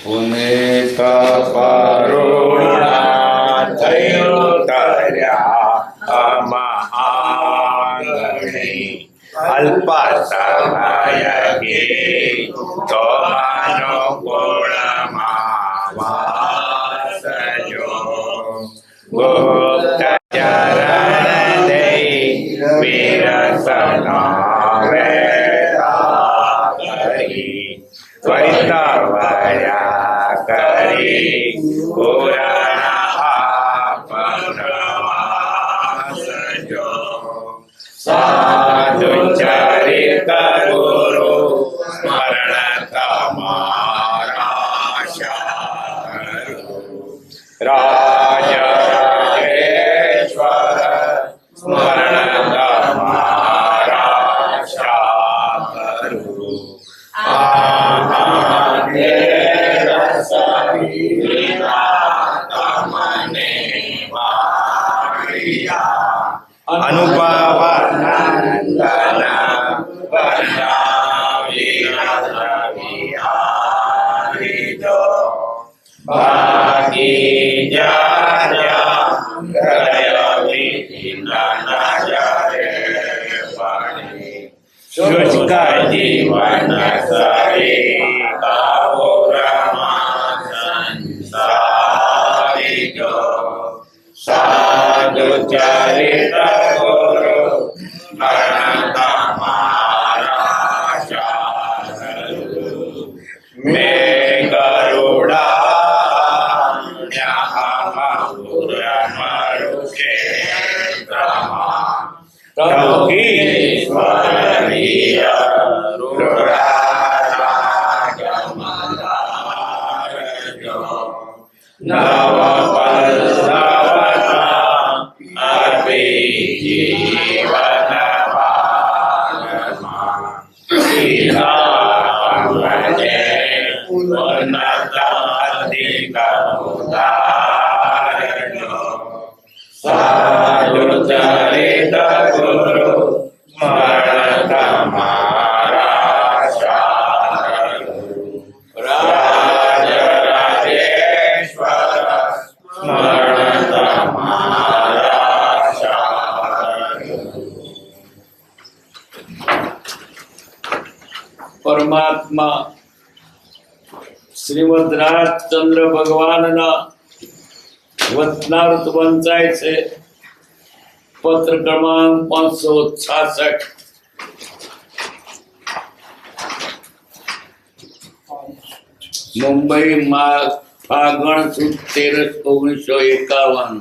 પુનિત કરુણા થયો કર્યા આંગણી અલ્પ સમય તો માનો કુળમાં વાસજો ગુપ્ત ચરણ દઈ વિરસના વેરા કરી ત્વૈતવયા કરી પુરાણ આપનવાસજો સાધુ ચરિત ગુરુ સ્મરણ તમારા શારુ રાજેશ્વર સ્મરણ તમારા શારુ શુષ્ક જીવન સંસારી જો સાધુ ચરિત ગુરુ સ્મરણ તમારા શારુ મે ગરુડા પ્રભુ ઈશ્વરીય રૂડારાગમદારજો નવ પલ્લવના અર્પી જીવનવાનમાં સીતામને ઉન્નત અધિક ઉદારજો સાધુ ચરિત ગુરુ સ્મરણ તમારા શારુ રાજેશ્વર સ્મરણ તમારા શારુ પરમાત્મા શ્રીમદ રાજચંદ્ર ભગવાનના વચનાર્થ વંચાય છે. પત્ર ક્રમાંક 566. મુંબઈ ફાગણ સુદ 13/1951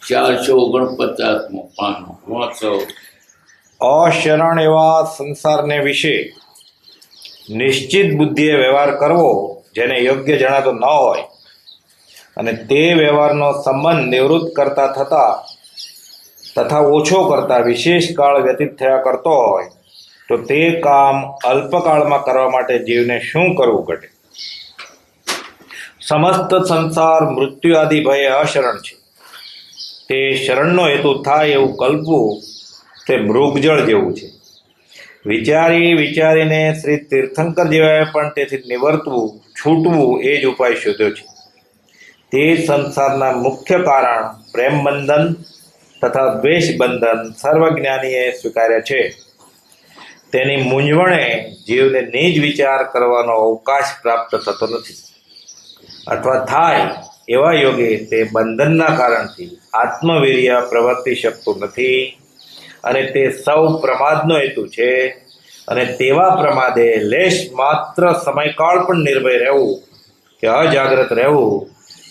449 પાનો વાંચો. અશરણ એવા સંસારને વિશે નિશ્ચિત બુદ્ધિએ વ્યવહાર કરવો જેને યોગ્ય જણાતો ન હોય અને તે વ્યવહારનો સંબંધ નિવૃત્ત કરતા થતા તથા ઓછો કરતા વિશેષ કાળ વ્યતીત થયા કરતો હોય તો તે કામ અલ્પકાળમાં કરવા માટે જીવને શું કરવું ઘટે? સમસ્ત સંસાર મૃત્યુ આદિ ભયે અશરણ છે. તે શરણનો હેતુ થાય એવું કલ્પવું તે મૃગજળ જેવું છે. વિચારીને શ્રી તીર્થંકર જેવાએ પણ તેથી નિવર્તવું છૂટવું એ જ ઉપાય શોધ્યો છે. તે સંસારના મુખ્ય કારણ પ્રેમ બંધન તથા દ્વેષ બંધન સર્વજ્ઞાનીએ સ્વીકાર્યા છે. તેની મૂંઝવણે જીવને નિજ વિચાર કરવાનો અવકાશ પ્રાપ્ત થતો નથી, અથવા થાય એવા યોગે તે બંધનના કારણથી આત્મવીર્ય પ્રવર્તી શકતું નથી અને તે સૌ પ્રમાદનો હેતુ છે. અને તેવા પ્રમાદે લેશ માત્ર સમયકાળ પણ નિર્ભય રહેવું કે અજાગ્રત રહેવું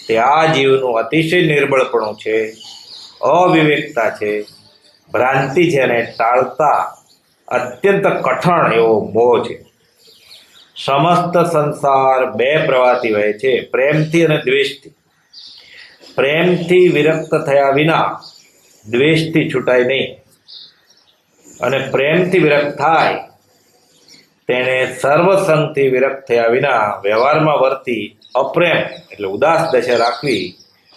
તે આ જીવનું અતિશય નિર્બળપણું છે, અવિવેકતા છે, ભ્રાંતિ છે અને ટાળતા અત્યંત કઠણ એવો મોહ છે. સમસ્ત સંસાર બે પ્રવાહથી વહે છે, પ્રેમથી અને દ્વેષથી. પ્રેમથી વિરક્ત થયા વિના દ્વેષથી છૂટાય નહીં, અને પ્રેમથી વિરક્ત થાય તેને સર્વસંગથી વિરક્ત થયા વિના વ્યવહારમાં વર્તી અપ્રેમ એટલે ઉદાસ દશા રાખવી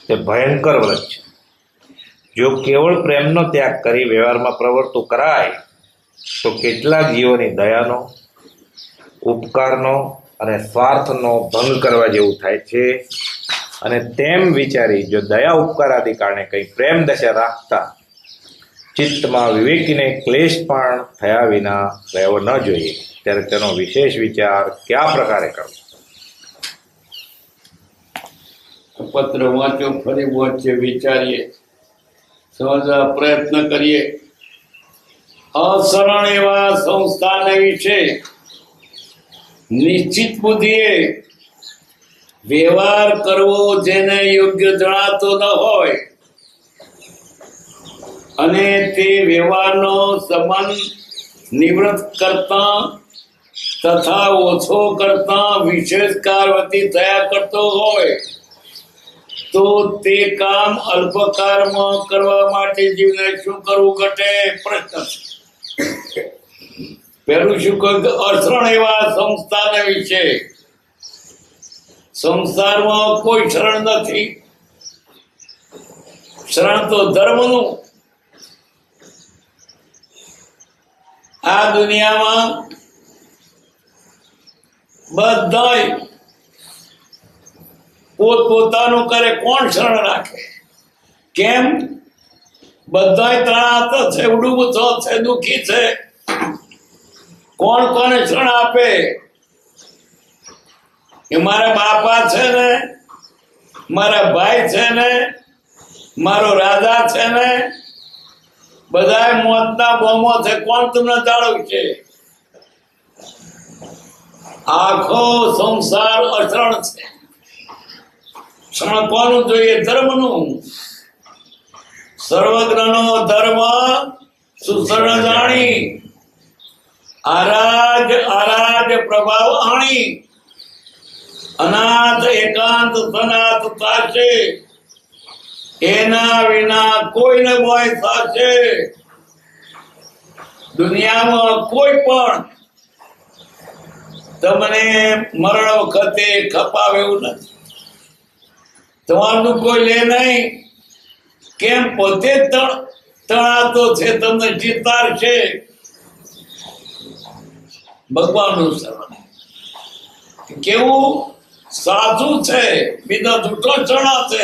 તે ભયંકર વ્રત છે. જો કેવળ પ્રેમનો ત્યાગ કરી વ્યવહારમાં પ્રવર્તું કરાય તો કેટલાક જીવોની દયાનો, ઉપકારનો અને સ્વાર્થનો ભંગ કરવા જેવું થાય છે. અને તેમ વિચારી જો દયા ઉપકાર આદિ કારણે કંઈ પ્રેમ દશા રાખતા ચિત્તમાં વિવેકીને ક્લેશ પણ થયા વિના રહેવો ન જોઈએ, ત્યારે તેનો વિશેષ વિચાર કયા પ્રકારે કરવો? પત્ર વાંચો, ફરી વાંચીએ, વિચારીએ, સમજવા પ્રયત્ન કરીએ. અસરણ એવા સંસ્થાન વિશે નિશ્ચિત બુદ્ધિએ વ્યવહાર કરવો જેને યોગ્ય જણાતો ન હોય અને તે વ્યવહારનો સંબંધ નિવૃત્ત કરતા તથા ઓછો કરતા વિશેષ કારવતી થયા કરતો હોય તો તે કામ અલ્પકાળમાં કરવા માટે જીવને શું કરવું ઘટે? પ્રશ્ન. પેલું શું કહ્યું? અસરણ એવા સંસ્થાન વિશે. સંસારમાં કોઈ શરણ નથી. શરણ તો ધર્મનું. આ દુનિયામાં બધાય પોતપોતાનું કરે, કોણ શરણ રાખે? કેમ? બધાય ત્રણાત છે, ઉડુબુચો છે, દુઃખી છે. કોણ કોને શરણ આપે? કે મારા બાપા છે ને, મારા ભાઈ છે ને, મારો રાજા છે ને, બધા મોતના બોમો છે. કોણ તમને જાળવ છે? આખો સંસાર અશરણ છે. શરણ કોનું જોઈએ? ધર્મનું. સર્વગ્રહનો ધર્મ સુશરણ જાણી આરાજ આરાજ પ્રભાવ આણી અનાથ એકાંત સનાથ થશે. એના વિના કોઈ ન હોય થશે. દુનિયામાં કોઈ પણ તમને મરણ વખતે ખપાવે એવું નથી. તમારું કોઈ લે નહીં. કેમ? પોતે તણાતો છે, તમને ચિતાર છે. ભગવાનનું શરણ કેવું સાચું છે, બીજા જૂઠો ચણા છે.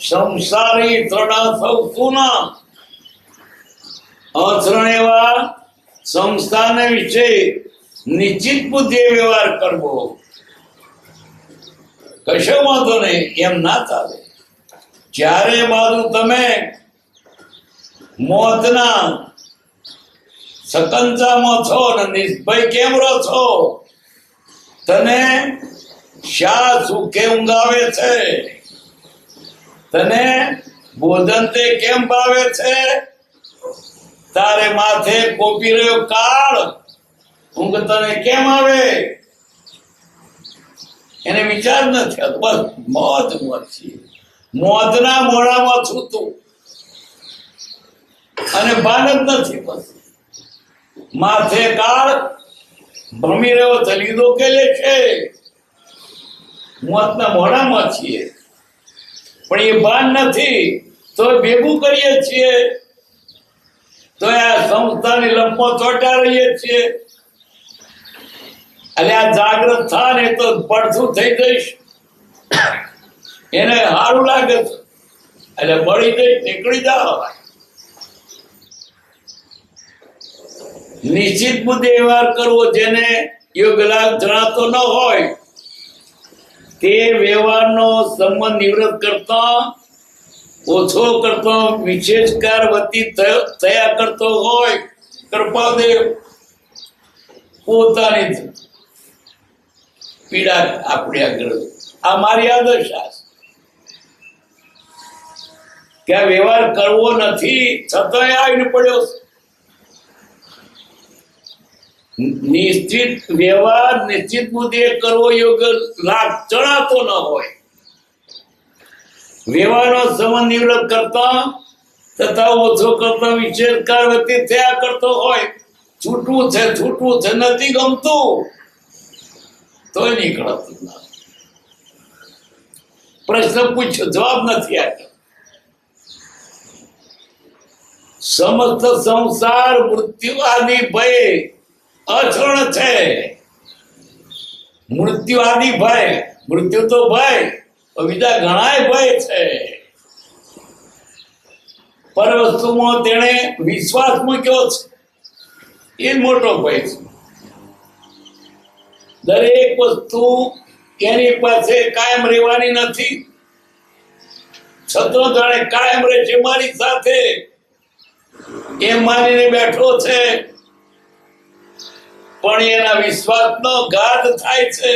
સંસારી ત્રણા સૌ સુના. અસરણ એવા સંસ્થાન વિશે નિશ્ચિત બુદ્ધિએ વ્યવહાર કરવો. કશો વાંધો નહીં, એમ ના ચાલે. જ્યારે બાજુ તમે મોતના સકંજામાં છો ને નિર્ભય કેમ રહો છો? તને શા સુખે ઊંઘાવે છે? તને ભોજન તે કેમ ભાવે છે? તારે માથે કોપી રહ્યો કાળ, ઊંઘ તને કેમ આવે? એને વિચાર નથી. બસ મોજ મોજી. મોજના મોડામાં છું તું અને ભાન જ નથી. બસ માથે કાળ ભમી રહ્યો છે, લીધો કે લે છે. મોતના મોડામાં છીએ પણ એ ભાન નથી. તો ભેગું કરીએ છીએ, તો આ સંસ્થાની લંપો ચોટા રહીએ છીએ. એટલે આ જાગૃત થા ને તો પડતું થઈ જઈશ. એને સારું લાગે છે એટલે બળી જઈશ, નીકળી જાઓ. નિશ્ચિત બુદ્ધિ વ્યવહાર કરવો જેને યોગ્ય લાભ જણાતો ન હોય તે વ્યવહારનો સંબંધ નિવૃત્ત કરતા ઓછો કરતો વિશેષકાર વતી થયા કરતો હોય. કૃપાદેવ પોતાની પીડા આપણી આગળ. આ મારી આદશા છે કે આ વ્યવહાર કરવો નથી, છતાંય આવીને પડ્યો. નિશ્ચિત વ્યવહાર નિશ્ચિત બુદ્ધિએ કરવો યોગ્ય લાભ જણાતો ન હોય. વ્યવહારનો સંબંધ નિવૃત્ત કરતા તથા ઓછો કરતા વિશેષકાર વતી થયા કરતો હોય. છૂટવું છે, છૂટવું છે, નથી ગમતું તોય નીકળતું ના. પ્રશ્ન પૂછ્યો, જવાબ નથી આપતો. સમસ્ત સંસાર મૃત્યુ આદિ ભય અચરણ છે. મૃત્યુ આદિ ભય, મૃત્યુ તો ભય, પણ બીજા ઘણાય ભય છે. પર વસ્તુમાં તેણે વિશ્વાસ મૂક્યો છે, એ જ મોટો ભય છે. દરેક વસ્તુ એની પાસે કાયમ રહેવાની નથી, છતાં જાણે કાયમ રહેશે મારી સાથે એમ માનીને બેઠો છે, પણ એના વિશ્વાસનો ઘાત થાય છે.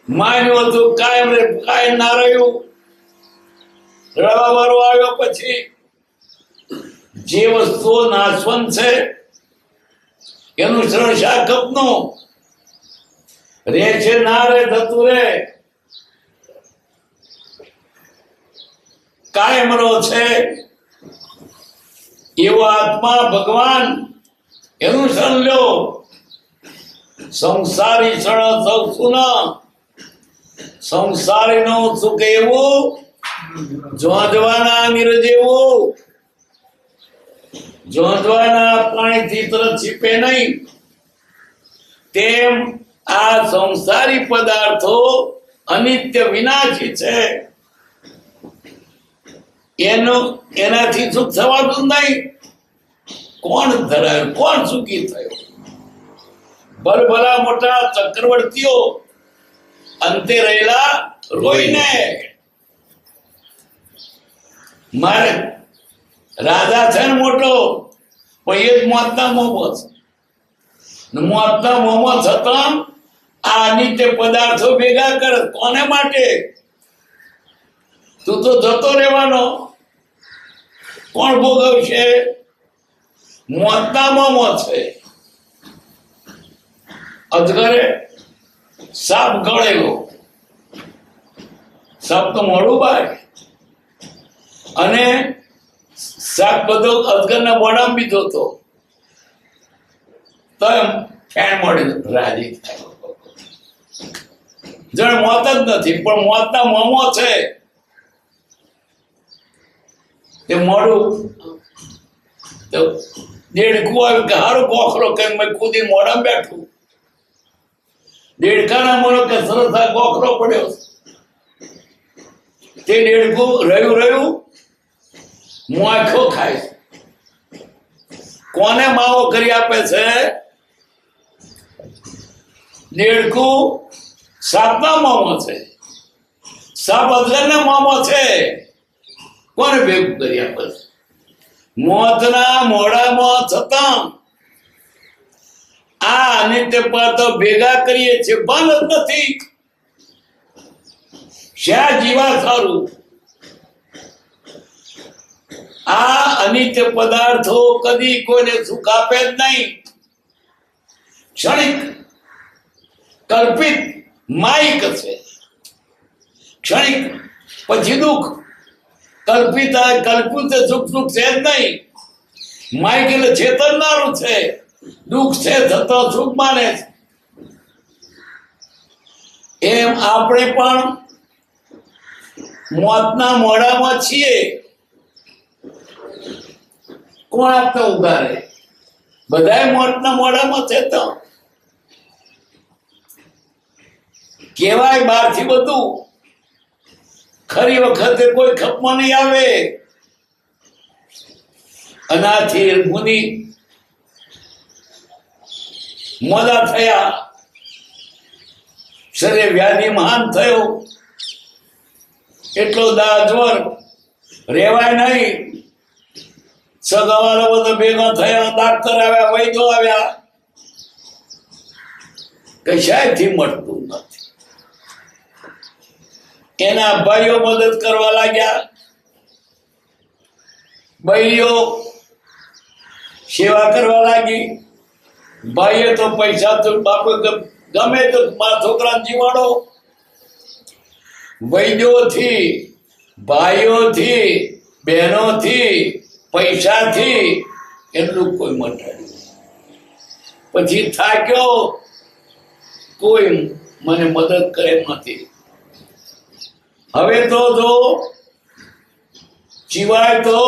માન્યું હતું કાયમ રે, કાયમ ના રહ્યું. રવા વારો આવ્યો પછી જે વસ્તુઓ નાશવંત છે એનું શરણ શાકપનું રે છે, ના રે થતું રે, કાયમ રો છે એવો આત્મા ભગવાન એનું શરણ લ્યો. સંસારી શરણ સૌ સુના, સંસારીનું સુખ એવું જોંધવાના નીર જેવું. જોંધવાના પાણીથી તરત છીપે નહીં, તેમ આ સંસારી પદાર્થો અનિત્ય વિનાશી છે. એનાથી સુખ થવાનું નહીં. કોણ ધરાયું, કોણ સુખી થયો? ભલભલા મોટા ચક્રવર્તીઓ અંતે રહેલા રોઈને. મારે રાજા છે ને મોટો, પણ એ જ મોતના મોમો છે. મોતના મોમો છતાં આ અનિત્ય પદાર્થો ભેગા કરે. કોને માટે? તું તો જતો રહેવાનો. કોણ ભોગવશે? મોતના મોમો છે. અજગરે સાપ ગળેલો, સાપ તો મોડું બાય, અને સાપ બધો અજગરના મોઢામાં બીજો હતો, તો એમ ફેણ મળી રાજી થાય. જણ મોત જ નથી, પણ મોતના મોમો છે. તે મોડું તો દેડકું આવ્યું કે હારું ગોખરો કે મેં કૂદી મોઢામાં બેઠું. દેડકાના મોનો કે સરસ આ ગોખરો પડ્યો. તે દેડકું રહ્યું મોખો ખાય. કોને માવો કરી આપે છે? દેડકું સાપના મોમો છે, સાપ અજગરના મોમો છે. કોને ભેગું કરી આપે છે? મોતના મોઢામાં છતાં આ અનિત્ય પદાર્થો ભેગા કરીએ છીએ, બંધ જ નથી. શા જીવા સારું? આ અનિત્ય પદાર્થો કદી કોઈને સુખ આપે જ નહીં. ક્ષણિક કલ્પિત માયિક છે. ક્ષણિક પછી દુઃખ. કલ્પિત સુખ છે જ નહીં. માયિક એટલે છેતરનારું છે. દુઃખ છે છતાં સુખ માને છે. એમ આપણે પણ મોતના મોઢામાં છીએ. કોણ આપતા ઉગારે? બધાય મોતના મોઢામાં છે. તો કેવાય બહારથી બધું, ખરી વખતે કોઈ ખપમાં નહીં આવે. અનાથી મુનિ મોદા થયા, શરીર વ્યાધિ મહાન થયો, એટલો દાજવર રેવાય નહીં. સગાવાળા બધા ભેગા થયા, ડાક્ટર આવ્યા, વૈદ્યો આવ્યા, કશાયથી મળતું નથી. એના ભાઈઓ મદદ કરવા લાગ્યા, બહેરીઓ સેવા કરવા લાગી. ભાઈએ તો પૈસા તો બાપુ ગમે તો મારા છોકરા જીવાડો. વૈદ્યોથી, ભાઈઓથી, બહેનોથી, પૈસાથી એટલું કોઈ મટાડ્યું. પછી થાક્યો, કોઈ મને મદદ કરે નથી. હવે તો જો જીવાય તો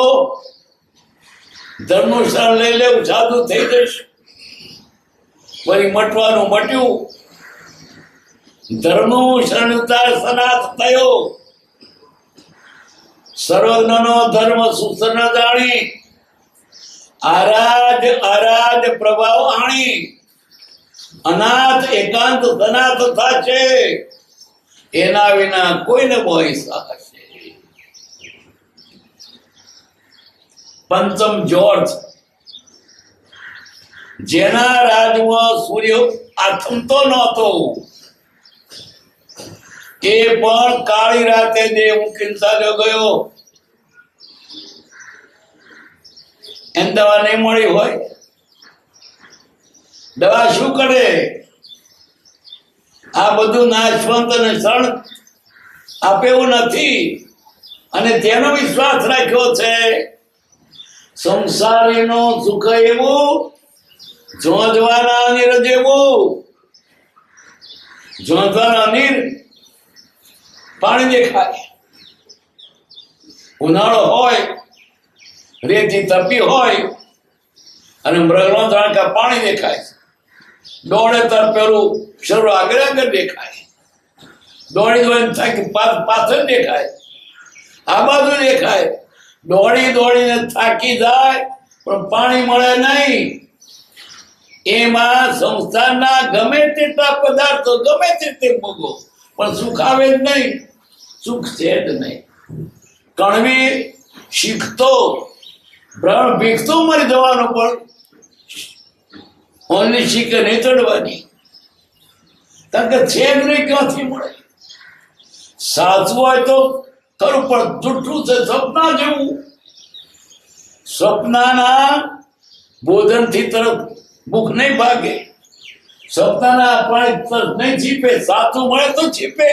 ધર્મનું શરણ લઈ લેવું, સાધુ થઈ જઈશ. વળી મટવાનું મટ્યું, ધર્મનું શરણતા સનાત થયો, સર્વજ્ઞનો ધર્મ સુસન જાણી, આરાજ પ્રભાવ આણી, અનાથ એકાંત સનાત થાશે, એના વિના કોઈને મોહી શકશે. પંચમ જોર્જ, જેના રાજમાં સૂર્ય આથમતો નહોતો, એ પણ કાળી રાતે દેહ મૂકીને ચાલ્યો ગયો. એને દવા નહીં મળી હોય, દવા શું કરે? આ બધું નાશવંત અને શરણ આપે એવું નથી, અને તેનો વિશ્વાસ રાખ્યો છે. સંસારીનો સુખ એવું, જોંધવાના અનિર જેવું. જોંધવાના અનિર પાણી દેખાય, ઉનાળો હોય, રેતી તપી હોય, અને મૃગનો ધડાકા પાણી દેખાય. દોડે તર પેલું શરૂ આગળ દેખાય, દોડીને થાકી પાછળ દેખાય, આ બાજુ દેખાય. દોડીને થાકી જાય પણ પાણી મળે નહીં. એમાં સંસારના ગમે તેટલા પદાર્થો, ગમે તે ભોગવો, પણ સુખ આવે જ નહીં, સુખ છે જ નહીં. કણવી શીખતો બ્રણ ભીખતો મરી જવાનો, પણ ઓનલી શીખે નહીં ચડવાની, કારણ કે છે જ નહીં, ક્યાંથી મળે? સાચું હોય તો ખરું, પણ જૂઠું છે સપના જેવું. સપનાના ભોજનથી તરફ ભૂખ નહીં ભાગે, સપનાના પાણી તરફ નહીં છીપે, સાચું મળે તો છીપે.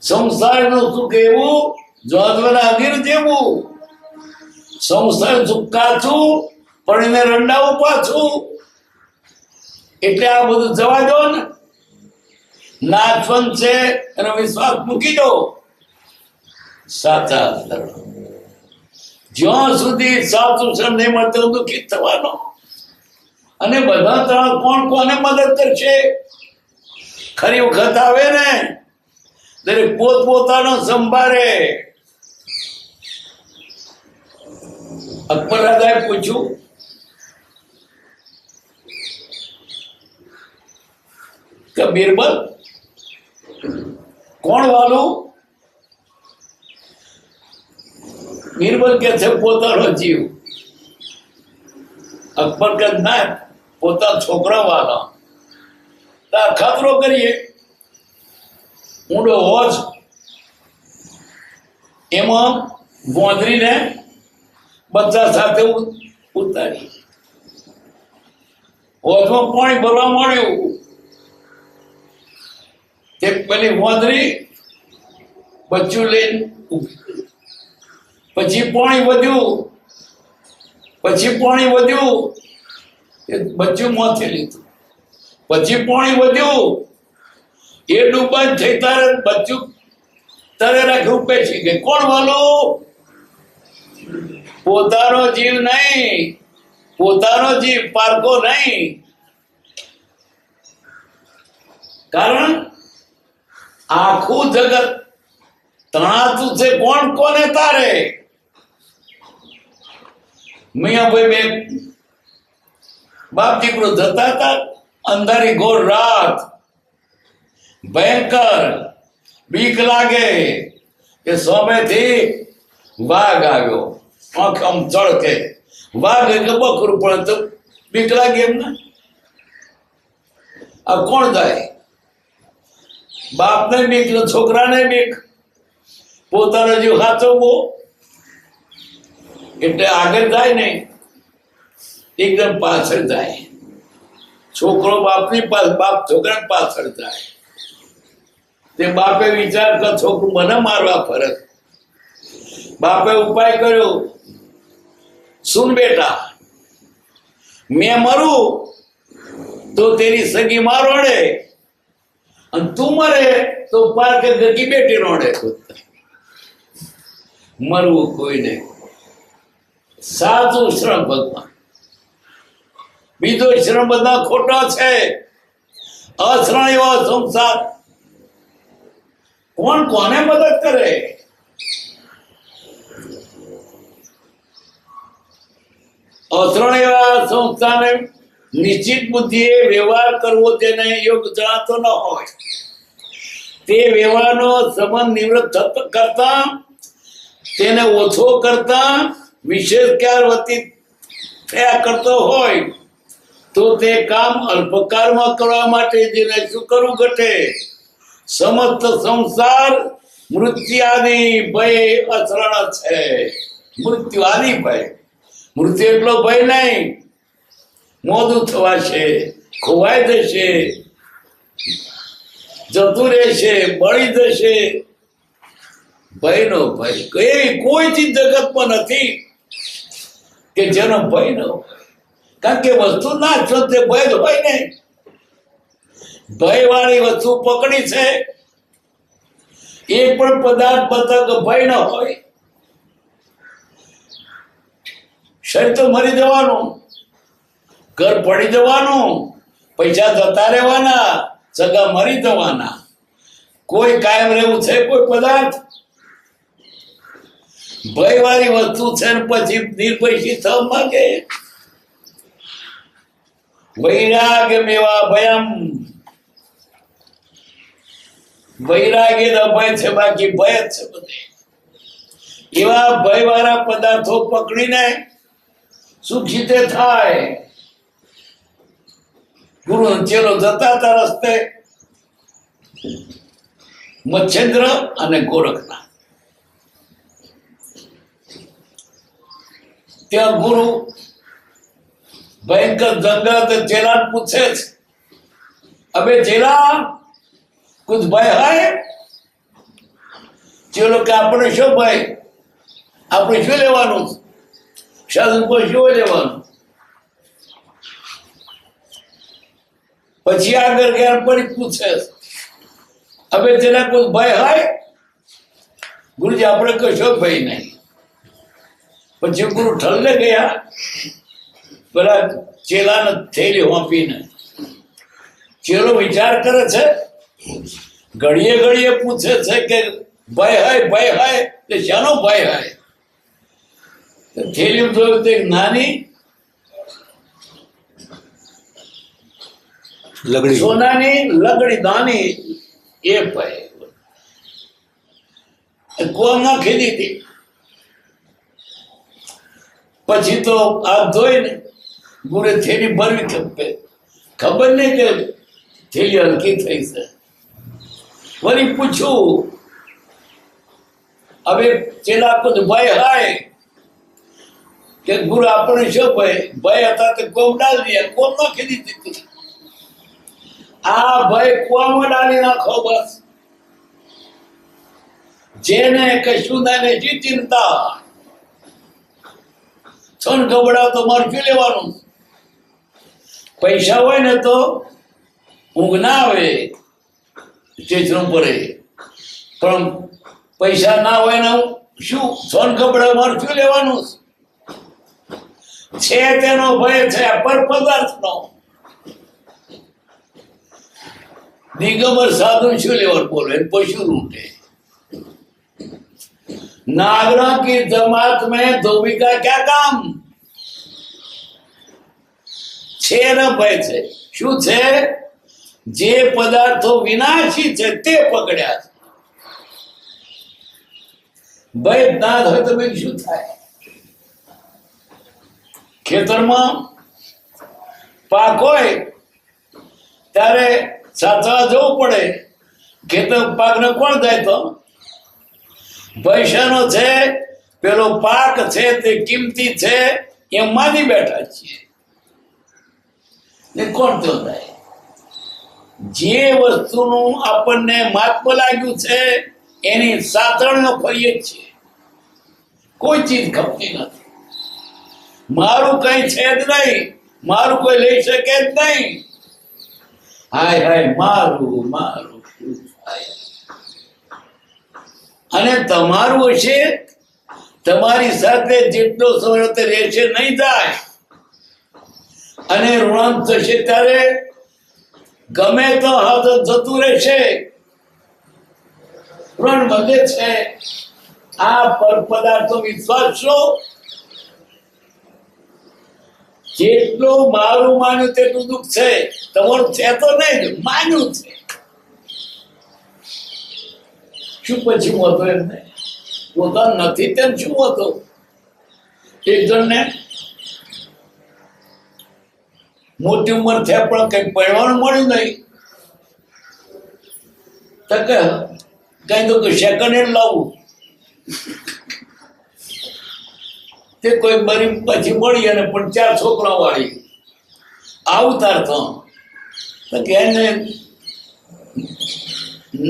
સંસારનું સુખ એવું, જોધવાના અગીર જેવું. સંસાર સુખ કાચું, પણ એને રંડાવું પાછું. એટલે આ બધું જવા દો ને, નાચવંત છે એનો વિશ્વાસ મૂકી દો. સાચા જ્યાં સુધી સાચું શરણ નહીં મળતું દુઃખી થવાનો. અને બધા ત્રણ કોણ કોને મદદ કરશે? ખરી વખત આવે ને, દરેક પોતપોતાનો સંભાળે. અકબર રાજાએ પૂછ્યું, કે બિરબલ કોણ વાલું? બિરબલ કે છે પોતાનો જીવ. અકબર કે ના, પોતા છોકરા વાલા. ખતરો કરીએ, ઊંડો હોજ, એમાં ગોંધરીને બચ્ચા સાથે ઉતારી. હોજમાં પાણી ભરવા માંડ્યું. એક પેલી ગોંધરી બચ્ચું લઈને ઊભી. પછી પાણી વધ્યું, એ બચ્ચું મોથી લીધું. પછી પાણી વધ્યું, એ ડૂબા થઈ તારે બચ્ચું તારે રાખ્યું પેશી ગઈ. કોણ વાલું? પોતાનો જીવ નહીં, પોતાનો જીવ પારકો નહીં. કારણ આખું જગત તણાતું છે કોણ કોને તારે. મિયાભાઈ બે બાપ દીકરો જતા હતા, અંધારી ઘોર રાત, ભયંકર બીક લાગે કે સામેથી વાઘ આવ્યો. આંખ આમ ચળકે, વાઘ એટલે બકરું પડે તો બીક લાગે એમને. આ કોણ જાય? બાપને બીક, છોકરાને બીક, પોતાનો જીવ સાચવવો. એટલે આગળ જાય નહીં, એકદમ પાછળ જાય. છોકરો બાપની પાછળ, બાપ છોકરાની પાછળ જાય. તે બાપે વિચાર કર, છોકરું મને મારવા ફરક. બાપે ઉપાય કર્યો, સુન બેટા, મેં મરું તો તેરી સગી માં રોડે, અને તું મરે તો પાર્કે ગગી બેટી રોડે. મરવું કોઈ નહીં. સાચું શ્રમ ભગવાન. બીજો શ્રમ બધા ખોટા છે. અસરણ એવો સંસાર કોણ કોને મદદ કરે? અસરણ એવા સંસ્થાને નિશ્ચિત બુદ્ધિએ વ્યવહાર કરવો તેને યોગ્ય જણાતો ન હોય, તે વ્યવહારનો સંબંધ નિવૃત્ત કરતા તેને ઓછો કરતા વિશેષ ક્યાર વ્યતીત થયા કરતો હોય તો તે કામ અલ્પકાળમાં કરવા માટે જેને શું કરવું ઘટે? સમસ્ત સંસાર મૃત્યુઆદિ ભય અસરણ છે. મૃત્યુઆદિ ભય, મૃત્યુ એટલો ભય નહીં, મોદું થવાશે, ખોવાઈ જશે, જતું રહેશે, બળી જશે. ભયનો ભય કોઈ ચીજ જગતમાં નથી કે જેનો ભય ન હોય, કારણ કે વસ્તુ ના છો તે ભય જ હોય નહીં. ભય વાળી વસ્તુ પકડી છે, એક પણ પદાર્થ બતાવ ભય ન હોય. શરીર તો મરી જવાનું, ઘર પડી જવાનું, પૈસા જતા રહેવાના, સગા મરી જવાના. કોઈ કાયમ રહેવું છે કોઈ પદાર્થ? ભય વાળી વસ્તુ છે ને પછી નિર્ભયથી થવા માંગે. વૈરાગ્ય મેવા ભયમ, વૈરાગ્ય ભય છે, બાકી ભય જ છે બધે. એવા ભય વાળા પદાર્થો પકડીને સુખી તે થાય. ગુરુ ચેલો જતા હતા રસ્તે, મચ્છેન્દ્ર અને ગોરખનાથ. ત્યાં ગુરુ ભયંકર જંગલ, ચેલા પૂછે છે, અબે ચેલા કુછ ભય હૈ? ચેલો કે આપણે શું ભય, આપણે શું લેવાનું? સાધુ પર શું લેવાનું? પછી આગળ ગયા ફરી પૂછે, અબે ચેલા કુછ ભય હૈ? ગુરુજી આપણે કશો ભય નહીં. પછી ગુરુ ઠલ્લે ગયા, પેલા ચેલાને થેલી હોંપીને. ચેલો વિચાર કરે છે, ઘડીએ ઘડીએ પૂછે છે કે ભય હૈ, ભય હૈ, તે શાનો ભય હૈ? થેલી જોયું તો નાની લગડી, સોનાની લગડી નાની, એ ભય કોમ નાખી દીધી. પછી તો હાથ ધોઈને ગુરે થેલી ભરવી, ખબર નહીં કે થેલી હલકી થઈ છે. વળી પૂછ્યું, હવે ચેલા કુછ ભય હાય? કે ગુરુ આપણે શું ભય? ભય હતા તો કોમ ડાલી દીધા, કોમ નાખી દીધી. આ ભય કોમ ડાલી નાખો બસ. જેને કશું ના જી ચિંતા, છન ગબડાવ તો મારે શું લેવાનું? પૈસા હોય ને તો ઊંઘ ના આવે, ચેચરું પડે, પણ પૈસા ના હોય ને શું છન ગબડાવ મારે શું લેવાનું? છે તેનો ભય છે પર પદાર્થનો. દિગંબર સાધુ શું લેવાનું? બોલો, એ પશુ લૂંટે. नागरों की जमात में धोबी का क्या काम? છે ન ભય છે. શું છે? જે પદાર્થો વિનાશી છે તે પકડ્યા છે. ભય ના હોય તો ભાઈ શું થાય? ખેતરમાં પાક હોય ત્યારે સાચવા જવું પડે. ખેતર પાકને કોણ જાય? તો ભયનો છે, પેલો પાક છે તે કિંમતી છે એમ માની બેઠા છીએ. ને કોણ તો થાય? જે વસ્તુનું આપણને મહાત્મ લાગ્યું છે એની સાતરણનો ફરીએ છીએ. કોઈ ચીજ ખપતી નથી. મારું કઈ છે જ નહીં, મારું કોઈ લઈ શકે જ નહીં. હાય હાય મારું મારું શું થાય? અને તમારું હશે, તમારી સાથે જેટલો સમય તે રહેશે નહીં જાય. અને ઋણ થશે ત્યારે ગમે તો હાથ જતું રહેશે, પણ બધે છે આ પર પદાર્થો વિશ્વાસ છો. જેટલું મારું માન્યું તેટલું દુઃખ છે, તમારું છે તો નહીં, માન્યું છે. શું પછી હું હતો એમને પોતાનું નથી તેમ શું હતો? એક જણને મોટી ઉંમર થયા પણ કઈ પડવાનું મળ્યું નહીં, તો કઈ તો સેકન્ડ હેન્ડ લાવવું, તે કોઈ બરી પછી મળી અને પણ 4 છોકરા વાળી આવું તાર તો કે એને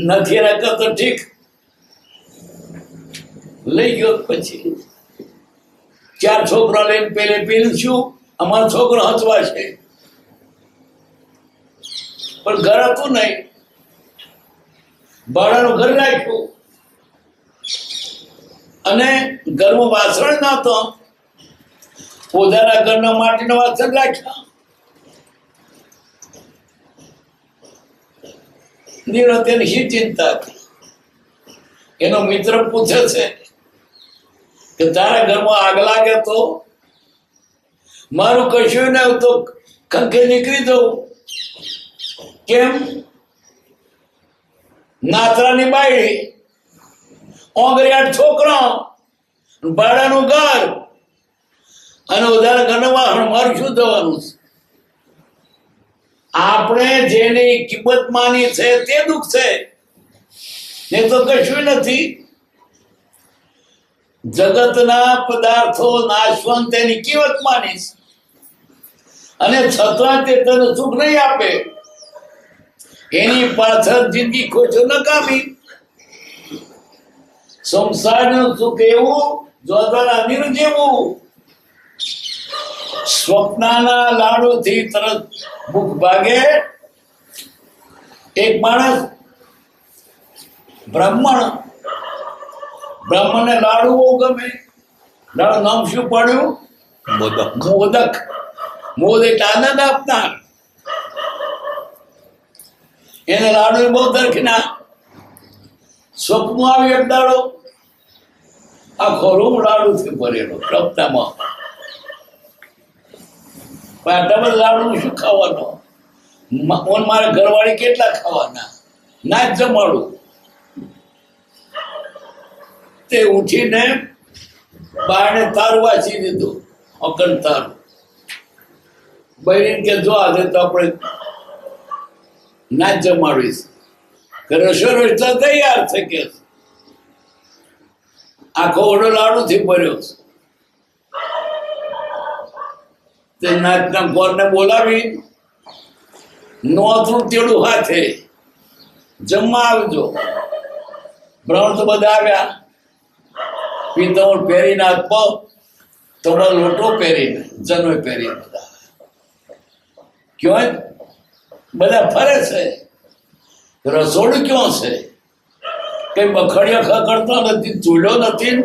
નથી રાખતો તો ઠીક, લઈ ગયો. પછી 4 છોકરા લઈને પેલું શું અમારો છોકરો હચવા છે, પણ ઘર હતું નહીં, ભાડાનું ઘર રાખ્યું અને ઘરમાં વાસણ નતો, પોતાના ઘરના માટીના વાસણ રાખ્યા. નિરંતર શી ચિંતા હતી? એનો મિત્ર પૂછે છે કે તારા ઘરમાં આગ લાગે તો? મારું કશું નહીં તો ખંખે નીકળી જવું. કેમ? નાતરાની બાયડી, ઓંગરિયાળ છોકરા, ભાડાનું ઘર અને ઉધાર ઘરના વાહન, મારું શું થવાનું છે? આપણે જેની કિંમત માની છે તે દુઃખ છે, એ તો કશું નથી. જગતના પદાર્થો નાશવંત તેની કિંમત માનીશ અને છતાં તે તને સુખ નહીં આપે. એની પાછળ જિંદગી ખોજો નકામી. સંસારનું સુખ એવું જોધાના નીર જેવું. સ્વપ્નના લાડુથી તરત ભૂખ ભાગે. એક માણસ બ્રાહ્મણને લાડુ બહુ ગમે. લાડુ નામ શું પડ્યું? મોદક. મોદ એટલે આનંદ આપનાર. એને લાડુ બહુ દરખના. સ્વપ્નમાં આવ્યો એક દાડો, આખો રૂમ લાડુથી ભરેલો, રફતામાં. આટલા લાડુ શું ખાવાનો? મારા ઘરવાળી કેટલા ખાવાના? ના જ જમાડું. તે ઉઠીને બારણે તારું વાંચી દીધું, અકન તારું. બહેરીને કે જો આજે તો આપણે ના જ જમાડીશ. રસોઈ તૈયાર થઈ કે આખો ઓડો લાડુથી ભર્યો. તે નાચના ગોરને બોલાવી નોતરું તેડું હાથે જમવા આવજો. બ્રાહ્મણ તો બધા આવ્યા, પિત્તળ પહેરીને હાથ પગ થોડા લોટો પહેરીને જનોય પહેરીને બધા ક્યાં બધા ફરે છે. રસોડું ક્યાં છે? કઈ બખડિયા ખકડતો નથી, ચૂલો નથી.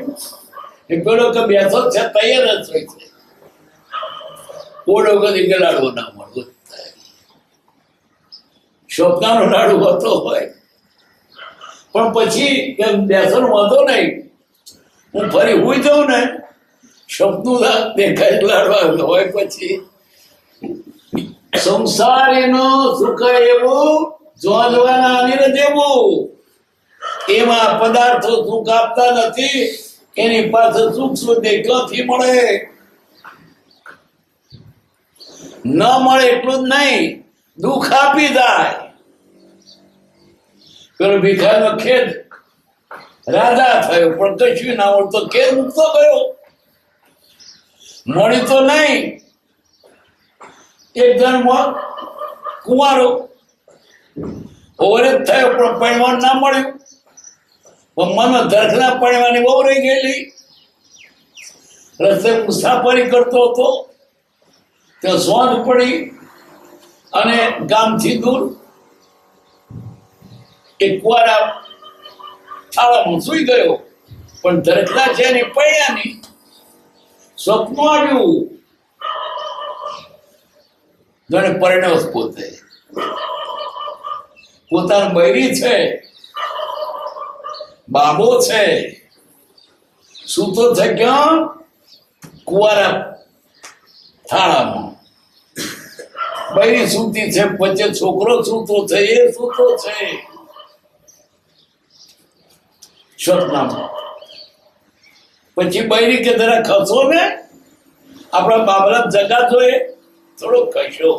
એ પેલો કે બેસો છે તૈયાર જ હોય છે. ઓળો કદી કે લાડવો ના મળવો. સ્વપ્નાનો લાડુ હોતો હોય પણ પછી બેસન વાંધો નહીં, હું ફરી હુઈ જાઉં ને સ્વપ્નું દેખાય લાડવા હોય. પછી સંસાર એનો સુખ એવું જોજવાના અનિર જેવું. એમાં પદાર્થો સુખ આપતા નથી. એની પાસે સુખ શોધે ક્યાંથી મળે? ન મળે એટલું જ નહીં, દુઃખ આપી જાય. પેલો ભિખારીનો ખેદ રાજા થયો પણ કશું ના મળતો, ખેદ મૂકતો ગયો, મળી તો નહીં. એક જણ કુંવારો ઓવરે જ થયો પણ પૈણવાનું ના મળ્યું. પણ મને ધરખના પૈણવાની બહુ રહી ગયેલી. રસ્તે મુસાફરી કરતો હતો, ત્યાં સોંધ પડી અને ગામથી દૂર એક કુંવારા થાળામાં સૂઈ ગયો. પણ ધરખના છે ને પૈણાની સ્વપ્ન આવ્યું. જાણે પરિણવ પોતે પોતાની બૈરી છે, બાબો છે, સૂતો છે ક્યાં? કુવારા થાળામાં. બૈરી સૂતી છે, પછી છોકરો સૂતો છે, એ સૂતો છે સ્વપ્નમાં. પછી બૈરી કે જરા ખસો ને, આપણા બાબરા જગા જોઈએ, થોડો ખસ્યો,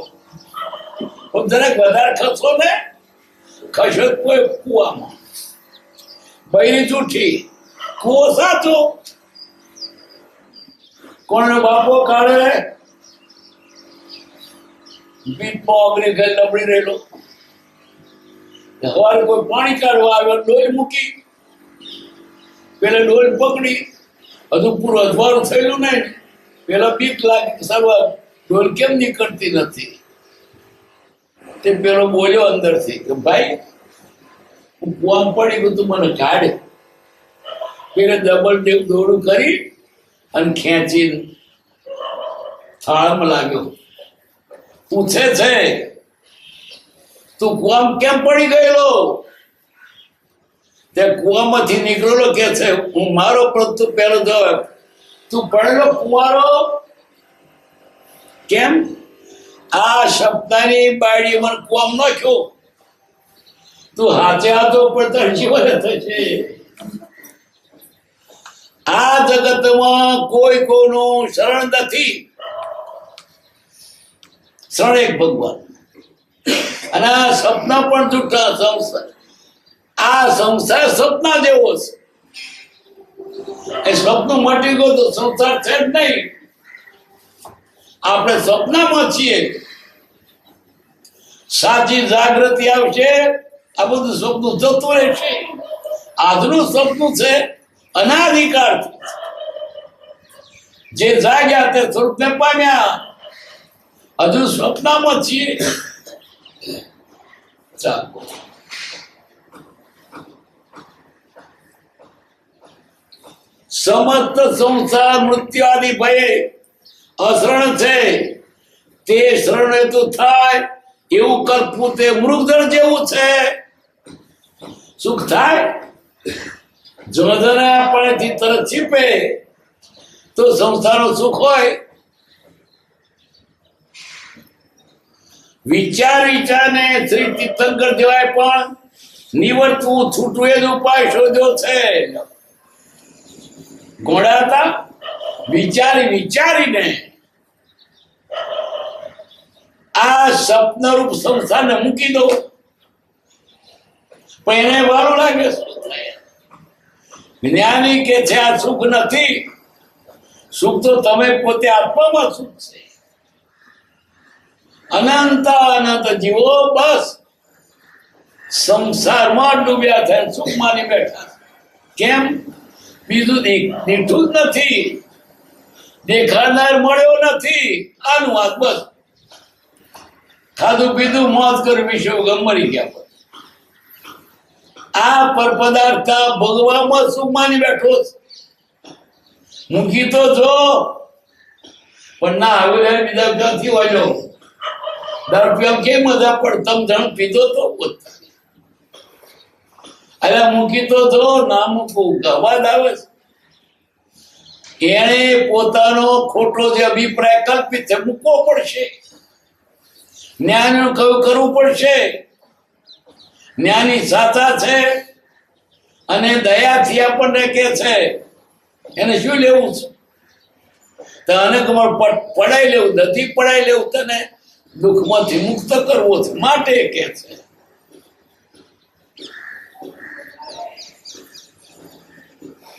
જરાક વધારે ખસો ને, ખસ્યો કોઈ કુવામાં. બૈરી જૂઠી, કુવો સાચો. કોણનો બાપો કાઢે બીટમાં ઓગળી ગઈ લબડી રહેલો. સવારે કોઈ પાણી કાઢવા આવ્યો, ડોલ મૂકી, પેલા ડોલ પકડી, હજુ પૂરું અજવાળું થયેલું નહીં, પેલા બીક લાગી સર્વા ડોલ કેમ નીકળતી નથી. તે પેલો બોલ્યો અંદરથી કે ભાઈ હું કુવામાં પડી ગયું, તું મને કાઢે. પેલે ડબલ ટેપ દોડું કરી અને ખેંચી થાળમાં લાગ્યો. પૂછે છે તું કુવામાં કેમ પડી ગયેલો? તે કુવામાંથી નીકળેલો કે છે હું મારો પ્રત્યુ પહેલો જવાબ, તું પડેલો કુવારો કેમ? આ શબ્દની બાળી મને કુવામાં નાખ્યો. તું હાથે હાથો પડતો જીવન થશે. આ જગતમાં કોઈ કોઈનું શરણ નથી, શરણ એક ભગવાન. અને આ સપના પણ જૂઠા. સંસાર, આ સંસાર સપના જેવો છે. એ સપનું મટી ગયું તો સંસાર છે જ નહીં. આપણે સપનામાં છીએ. સાચી જાગૃતિ આવશે, આ બધું સપનું જતું રહેશે. આજનું સપનું છે અનાધિકાર. જે જાગ્યા તે સ્વરૂપને પામ્યા. હજુ સપનામાં છીએ. ચાલો, સમસ્ત સંસાર મૃત્યુ આદિ ભયે અશરણ છે. તે શરણ હેતુ થાય એવું કરવું તે મૃગજળ જેવું છે. સુખ થાય જળધરા પાણીથી તરત છીપે તો સંસારનું સુખ હોય. વિચાર વિચારને શ્રી તીર્થંકર જેવાય પણ નિવર્તવું છૂટવું એ જ ઉપાય શોધ્યો છે. ઘોડા હતા, વિચારી વિચારીને આ સ્વપ્નરૂપ સંસારને મૂકી દો. પણ એને વારું લાગે શું થાય? જ્ઞાની કે છે આ સુખ નથી. સુખ તો તમે પોતે આત્મામાં સુખ છે. અનંત અનંત જીવો બસ સંસારમાં ડૂબ્યા થયા, સુખ માની બેઠા. કેમ? બીજું દીઠું જ નથી, દેખાનાર મળ્યો નથી. આનું વાત બસ ખાધું પીધું મોજ કરી વિષય મરી ગયા. આ પર પદાર્થ ભગવામાં સુખ માની બેઠો છે. મૂકી તો જો પણ ના હવે બીજા ક્યાંથી વાળો દર રૂપિયા કેમ મજા પડ તમ જણ પીધો તો અરે મૂકી તો જો ના મૂકવું અવાજ આવે છે. એને પોતાનો ખોટો જે અભિપ્રાય કલ્પિત છે મૂકવો પડશે. જ્ઞાન કરવું પડશે. જ્ઞાની સાચા છે અને દયાથી આપણને કે છે એને શું લેવું છે? તને પડાઈ લેવું નથી, પડાઈ લેવું તને દુઃખમાંથી મુક્ત કરવો છે માટે કે છે.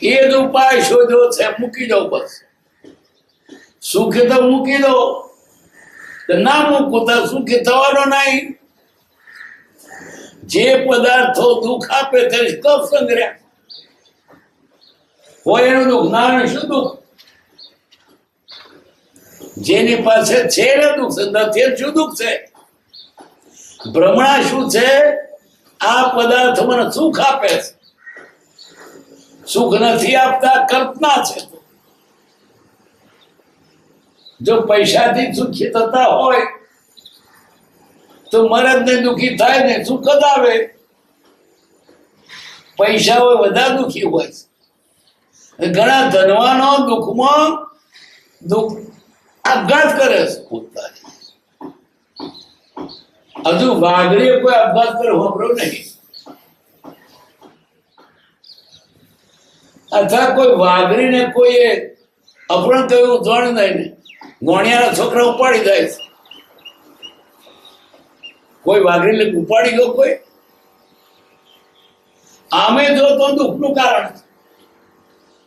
એ જ ઉપાય શોધ્યો છે. મૂકી દો બસ. સુખી તો મૂકી દો, ના મૂકું તો સુખી થવાનો નહીં. જે પદાર્થો દુઃખ આપે તે કફ સંગ્રહ હોય એનું દુઃખ. ના શું દુઃખ? જેની પાસે છે ને દુઃખ નથી શું દુઃખ છે? ભ્રમણા શું છે? આ પદાર્થ મને સુખ આપે છે, સુખ નથી આપતા, કલ્પના છે. જો પૈસાથી સુખી થતા હોય તો મરદને દુઃખી થાય ને સુખ જ આવે. પૈસા હોય વધારે દુઃખી હોય છે. ઘણા ધનવાનો દુઃખમાં આપઘાત કરે છે પોતાની. હજુ વાઘરીએ કોઈ આપઘાત કરે વાપરો નહીં, અથવા કોઈ વાઘરીને કોઈએ અપહરણ કર્યું જાણ નહીં ને ગોણિયાના છોકરા ઉપાડી જાય છે. કોઈ વાઘરીને ઉપાડી ગયો કોઈ? આમે જો તો દુઃખનું કારણ છે.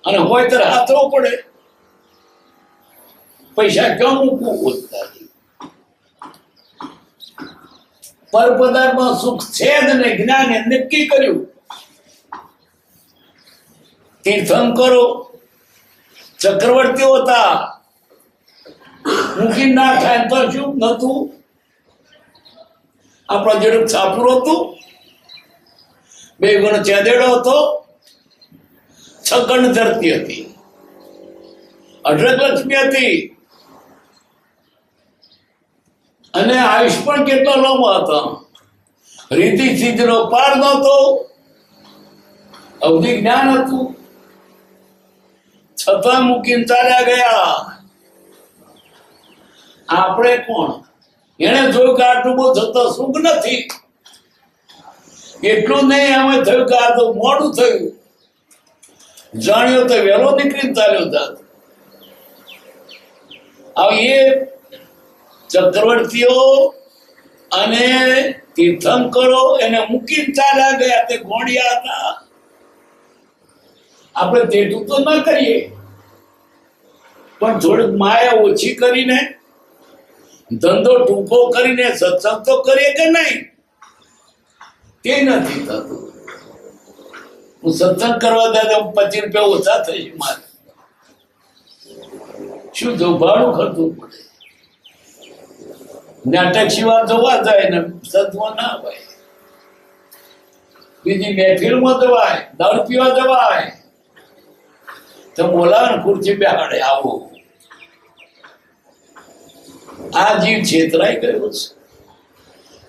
અને હોય તો હાથવો પડે. પૈસા ક્યાં મૂકવું બોલતા પર પદાર્થમાં સુખ છે જ ને જ્ઞાને નક્કી કર્યું. તીર્થંકરો ચક્રવર્તીઓ હતા, મૂકી ના થાય તો શું નતું? આપણા જેડું છાપુર હતું, બે ગણો ચેદેડો હતો, છગણ ધરતી હતી, અઢળક લક્ષ્મી હતી, અને આયુષ પણ કેટલો લાંબો હતો. રીતિ સિદ્ધિનો પાર નહોતો, અવધિ જ્ઞાન હતું, છતાં મૂકીને ચાલ્યા ગયા. આપણે કોણ? એને જોયું કે આટલું બહુ છતાં સુખ નથી. એટલું નહીં, અમે થયું કે આ તો મોડું થયું. જાણ્યો તો વહેલો નીકળીને ચાલ્યો જાત. એ ચક્રવર્તીઓ અને તીર્થંકરો એને મૂકીને ચાલ્યા ગયા. તે ગોળિયા હતા. આપણે તેટલું તો ન કરીએ, પણ થોડીક માયા ઓછી કરીને, ધંધો ટૂંકો કરીને સત્સંગ તો કરીએ કે નહીં? તે નથી થતું. હું સત્સંગ કરવા દાદા 25 રૂપિયા ઓછા થઈ મારે. શું જો ભાડું ખર્ચવું પડે? નાટક સિવાય જોવા જાય ને સત્સંગ ના હોય. બીજી મહેફિલમાં જવાય, દારૂ પીવા જવાય તો બોલાવે ખુરશી બેહાડે આવો. આ જીવ છેતરાઈ ગયો છે.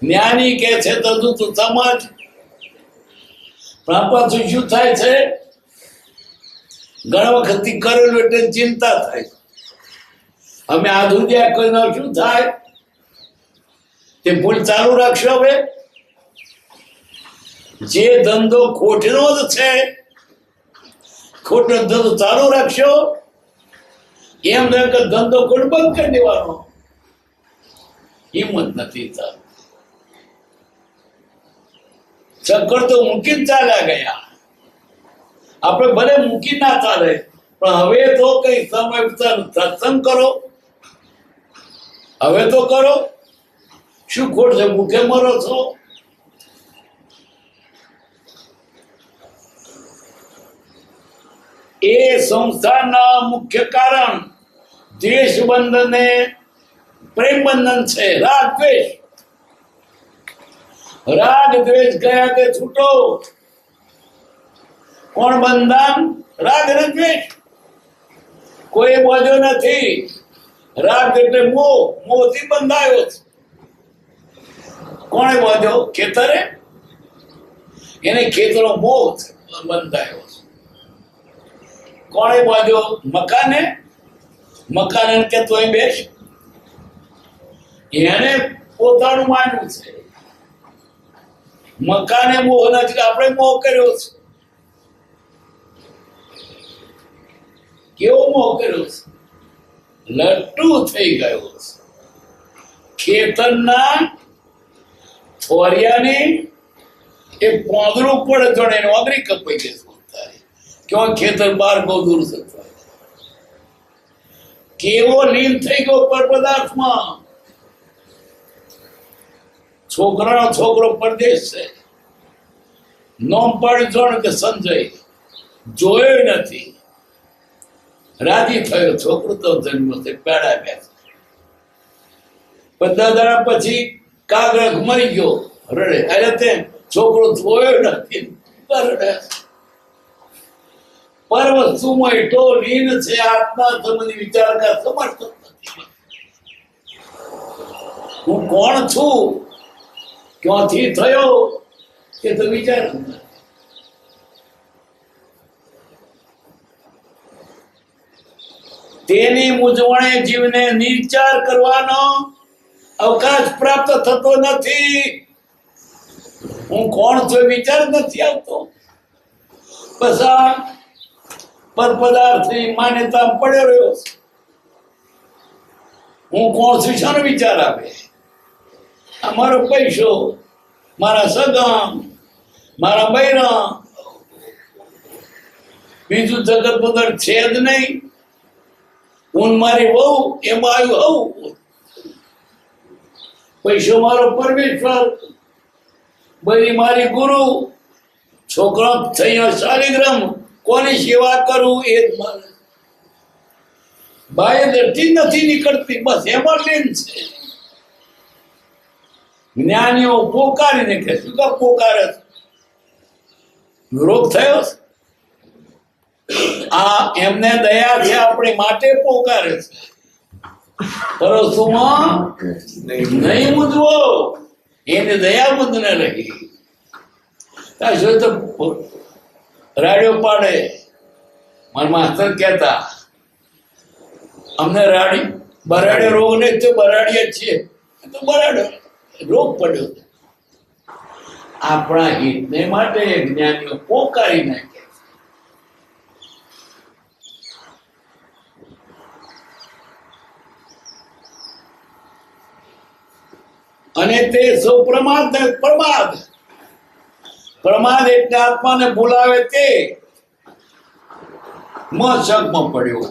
જ્ઞાની કે છે તો તું સમજ. પણ પાછું શું થાય છે? ઘણા વખતથી કરેલું એટલે ચિંતા થાય. અમે આ દુનિયા કોઈનો શું થાય? તે ભૂલ ચાલુ રાખશો. હવે જે ધંધો ખોટનો જ છે, ખોટનો ધંધો ચાલુ રાખશો. એમ નહીં કે ધંધો ખોટ બંધ કરી દેવાનો. હિંમત નથી થતી. ચક્કર તો મૂકીને ચાલ્યા ગયા. આપણે ભલે મૂકી ના ચાલે, પણ હવે તો કઈ સમય સત્સંગ કરો. હવે તો કરો. શું ખોટ છે? ભૂખે મરો છો. એ સંસ્થાના મુખ્ય કારણ દ્વેષ બંધન ને પ્રેમ બંધન છે. રાગ દ્વેષ. રાગ દ્વેષ ગયા તે છૂટો. કોણ બંધન? રાગ અને દ્વેષ. કોઈ બોજો નથી. રાગ એટલે મોહ. મોહથી બંધાયો છે. કોણે બોજો? ખેતરે. એને ખેતરો મોહ બંધાયો છે. કોણે બોજો? મકાને. મકાન કે તોય બેસ. એને પોતાનું માન્યું છે. મકાને મોહ નથી, આપણે મોહ કર્યો છે. કેવો મોહ કર્યો છે? લટ્ટુ થઈ ગયો છે. ખેતરના થોરિયાની એ પોંદરું પડે જોડે નોકરી કપાઈ ગઈ. ક્યાં ખેતર બહાર બહુ દૂર છે. કેવો લીન થઈ ગયો પર પદાર્થમાં. છોકરાનો છોકરો પરદેશ છે. નોમ પાડી જોણ કે સંજય. જોયો નથી. રાજી થયો. છોકરો તો જન્મ છે, પેડા ગયા. 15 દાડા પછી કાગળ મરી ગયો. રડે. અરે તે છોકરો જોયો નથી, રડે. પર વસ્તુમાં એટલો લીન છે આત્મા સંબંધી વિચાર સમર્થ નથી. હું કોણ છું ક્યાંથી થયો એ તો વિચાર. તેની મૂંઝવણે જીવને નિર્ચાર કરવાનો અવકાશ પ્રાપ્ત થતો નથી. હું કોણ છું વિચાર નથી આવતો. બસ આ પર પદાર્થની માન્યતા પડ્યો રહ્યો. હું કોણ છું શાનો વિચાર આવે? અમારો પૈસો, મારા સગા, મારા બૈરા, બીજું જગત બધર છે જ નહીં. હું મારી વહુ એમાં આવ્યું હવું. પૈસો મારો પરમેશ્વર, બધી મારી ગુરુ, છોકરો થયો શાલિગ્રામ, કોની સેવા કરું એ જ મારે. બાહ્ય દ્રષ્ટિ નથી નીકળતી, બસ એમાં લીન છે. જ્ઞાનીઓ પોકારીને કે શું કા પોકારે? રોગ થયો આ એમને દયા છે આપણી માટે પોકારે છે. પરસુમાં નહીં મૂંઝવો, એને દયા બુદ્ધ ને રહી. શું તો રાડ્યો પાડે. મારા માસ્તર કહેતા અમને રાડી બરાડે રોગ નહીં તો બરાડીએ છીએ. તો બરાડો રોગ પડ્યો. આપણા હિતને માટે જ્ઞાનીઓ પોકારી નાખે. અને તે સૌ પ્રમાદ પ્રમાદ પ્રમાદ એટલે આત્માને બોલાવે તે શકમાં પડ્યો,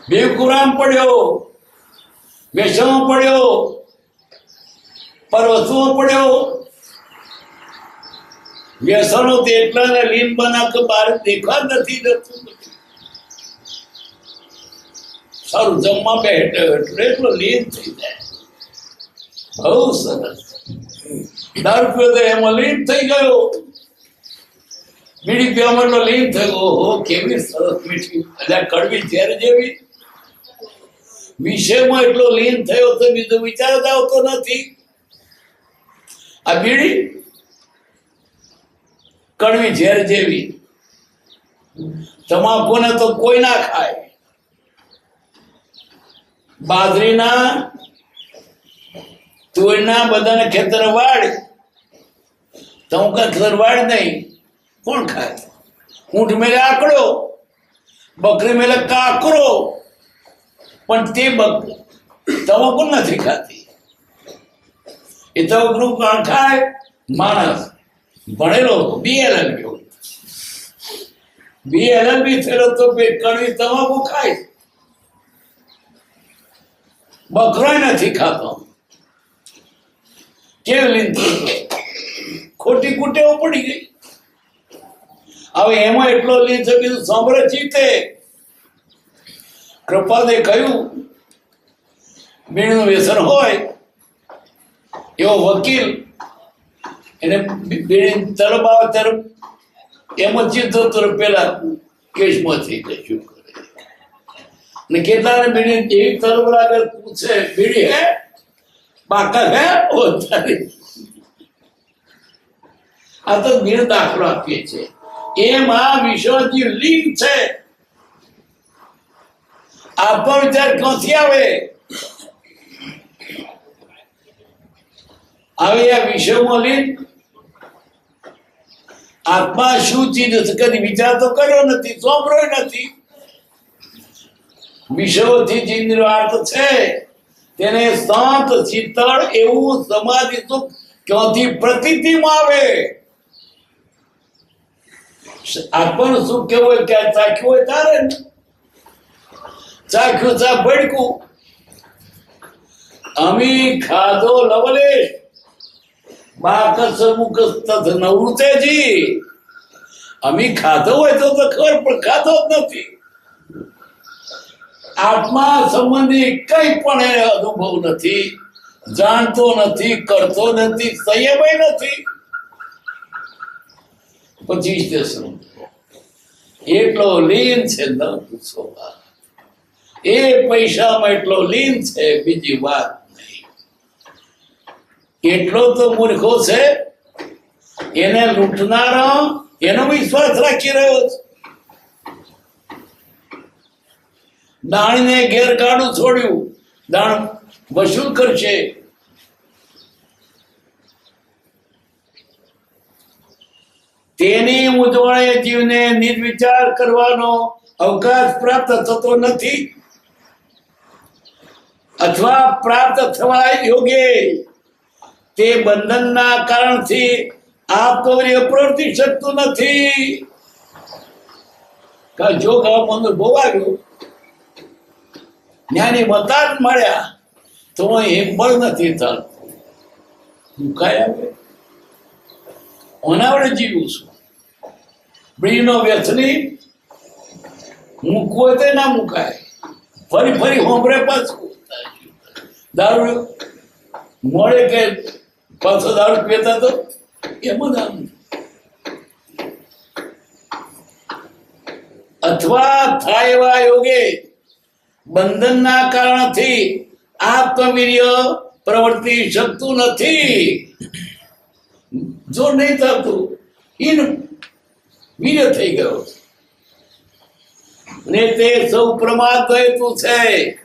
બેકુરામ પડ્યો, વ્યસનમાં પડ્યો, પરવસમાં પડ્યો. વ્યસનો એટલાને લીન બના કે બહાર દેખવા નથી જતું. સારું જમવા બેઠો એટલે એટલો લીન થઈ જાય. બહુ સરસ. દારૂ પીવો તો એમાં લીન થઈ ગયો. બીડી પીવામાં એટલો લીન થયો. ઓહો કેવી સરસ મીઠી કડવી ઝેર જેવી. વિષયમાં એટલો લીન થયો તો બીજો વિચાર જ આવતો નથી. આ બીડી કડવી ઝેર જેવી. તમાકુને તો કોઈ ના ખાય. બાજરીના તુવેરના બધાને ખેતર વાડ, તમ ખેતર વાડ નહીં, કોણ ખાય? ઊંટ મેલે આકડો, બકરી મેલે કાકરો, પણ તે તમાકુ નથી ખાતી. એ તમાકુનું કોણ ખાય? માણસ ભણેલો BLLB થયેલો તો કડવી તમાકુ ખાય. બકરો નથી ખાતો. કેવી ખોટી કુટેવો પડી ગઈ. હવે એમાં એટલો લીન છે કીધું સાંભળે ચીતે. કૃપાદે કહ્યું બીડીનું વ્યસન હોય એવો વકીલ એને બીડી તરફ આવે તરફ એમાં ચીતો તરફ પેલા કેસમાંથી કશું કરે. ને કેટલાને બીડી એવી તરફ લાગે પૂછે બીડી હે બાકા હે ઓ તારી. આ તો બીડ દાખલો આપીએ છે. એમ આ વિશ્વજી લીન છે. આપણો વિચાર ક્યાંથી આવે? આવે આ વિશ્વમાં લીન. આત્મા શું ચીજ છે કદી વિચાર તો કર્યો નથી, સાંભળ્યો નથી. વિષયોથી ચીજનો અર્થ છે તેને શાંત શીતળ એવું સમાધિ સુખ ક્યાંથી પ્રતીતિમાં આવે. આત્માનું સુખ કેવું હોય કે ચાખ્યું હોય તારે ને. ચાખ્યું ચા ભડકું. અમી ખાધો લવલેશ બાકસ મુકસ તથ નવૃતેજી. અમી ખાધો હોય તો ખબર પણ ખાધો જ નથી. આત્મા સંબંધી કઈ પણ એને અનુભવ નથી, જાણતો નથી, કરતો નથી, સંયમય નથી. પછી જ એટલો લીન છે ન પૂછો. એ પૈસામાં એટલો લીન છે બીજી વાત નહીં. એટલો તો મૂર્ખો છે, એને લૂંટનારો એનો વિશ્વાસ રાખી રહ્યો છે. દાણને ઘેર કાઢું છોડ્યું, દાણ વસૂલ કરશે. તેની ઉજવણે જીવને નિર્વિચાર કરવાનો અવકાશ પ્રાપ્ત થતો નથી, અથવા પ્રાપ્ત થવા યોગ્ય તે બંધનના કારણથી આત્મવીર્ય પ્રવર્તી શકતું નથી. જો મંદિર બહુ આવ્યું, જ્ઞાની મતા જ મળ્યા તો એક બળ નથી થતું. મુકાય આવે ઓનાવડે જીવું છું. બીડીનો વ્યસની મૂકવો તે ના મુકાય, ફરી ફરી હોંભરે પાછું દારૂ મળે કે પાછો દારૂ પીતા તો એમ જ આમ. અથવા થાય એવા યોગે બંધનના કારણથી આત્મવીર્ય પ્રવર્તી શકતું નથી. જો નહીં થતું એનું વીર્ય થઈ ગયો ને તે સૌ પ્રમાદ હેતુ છે.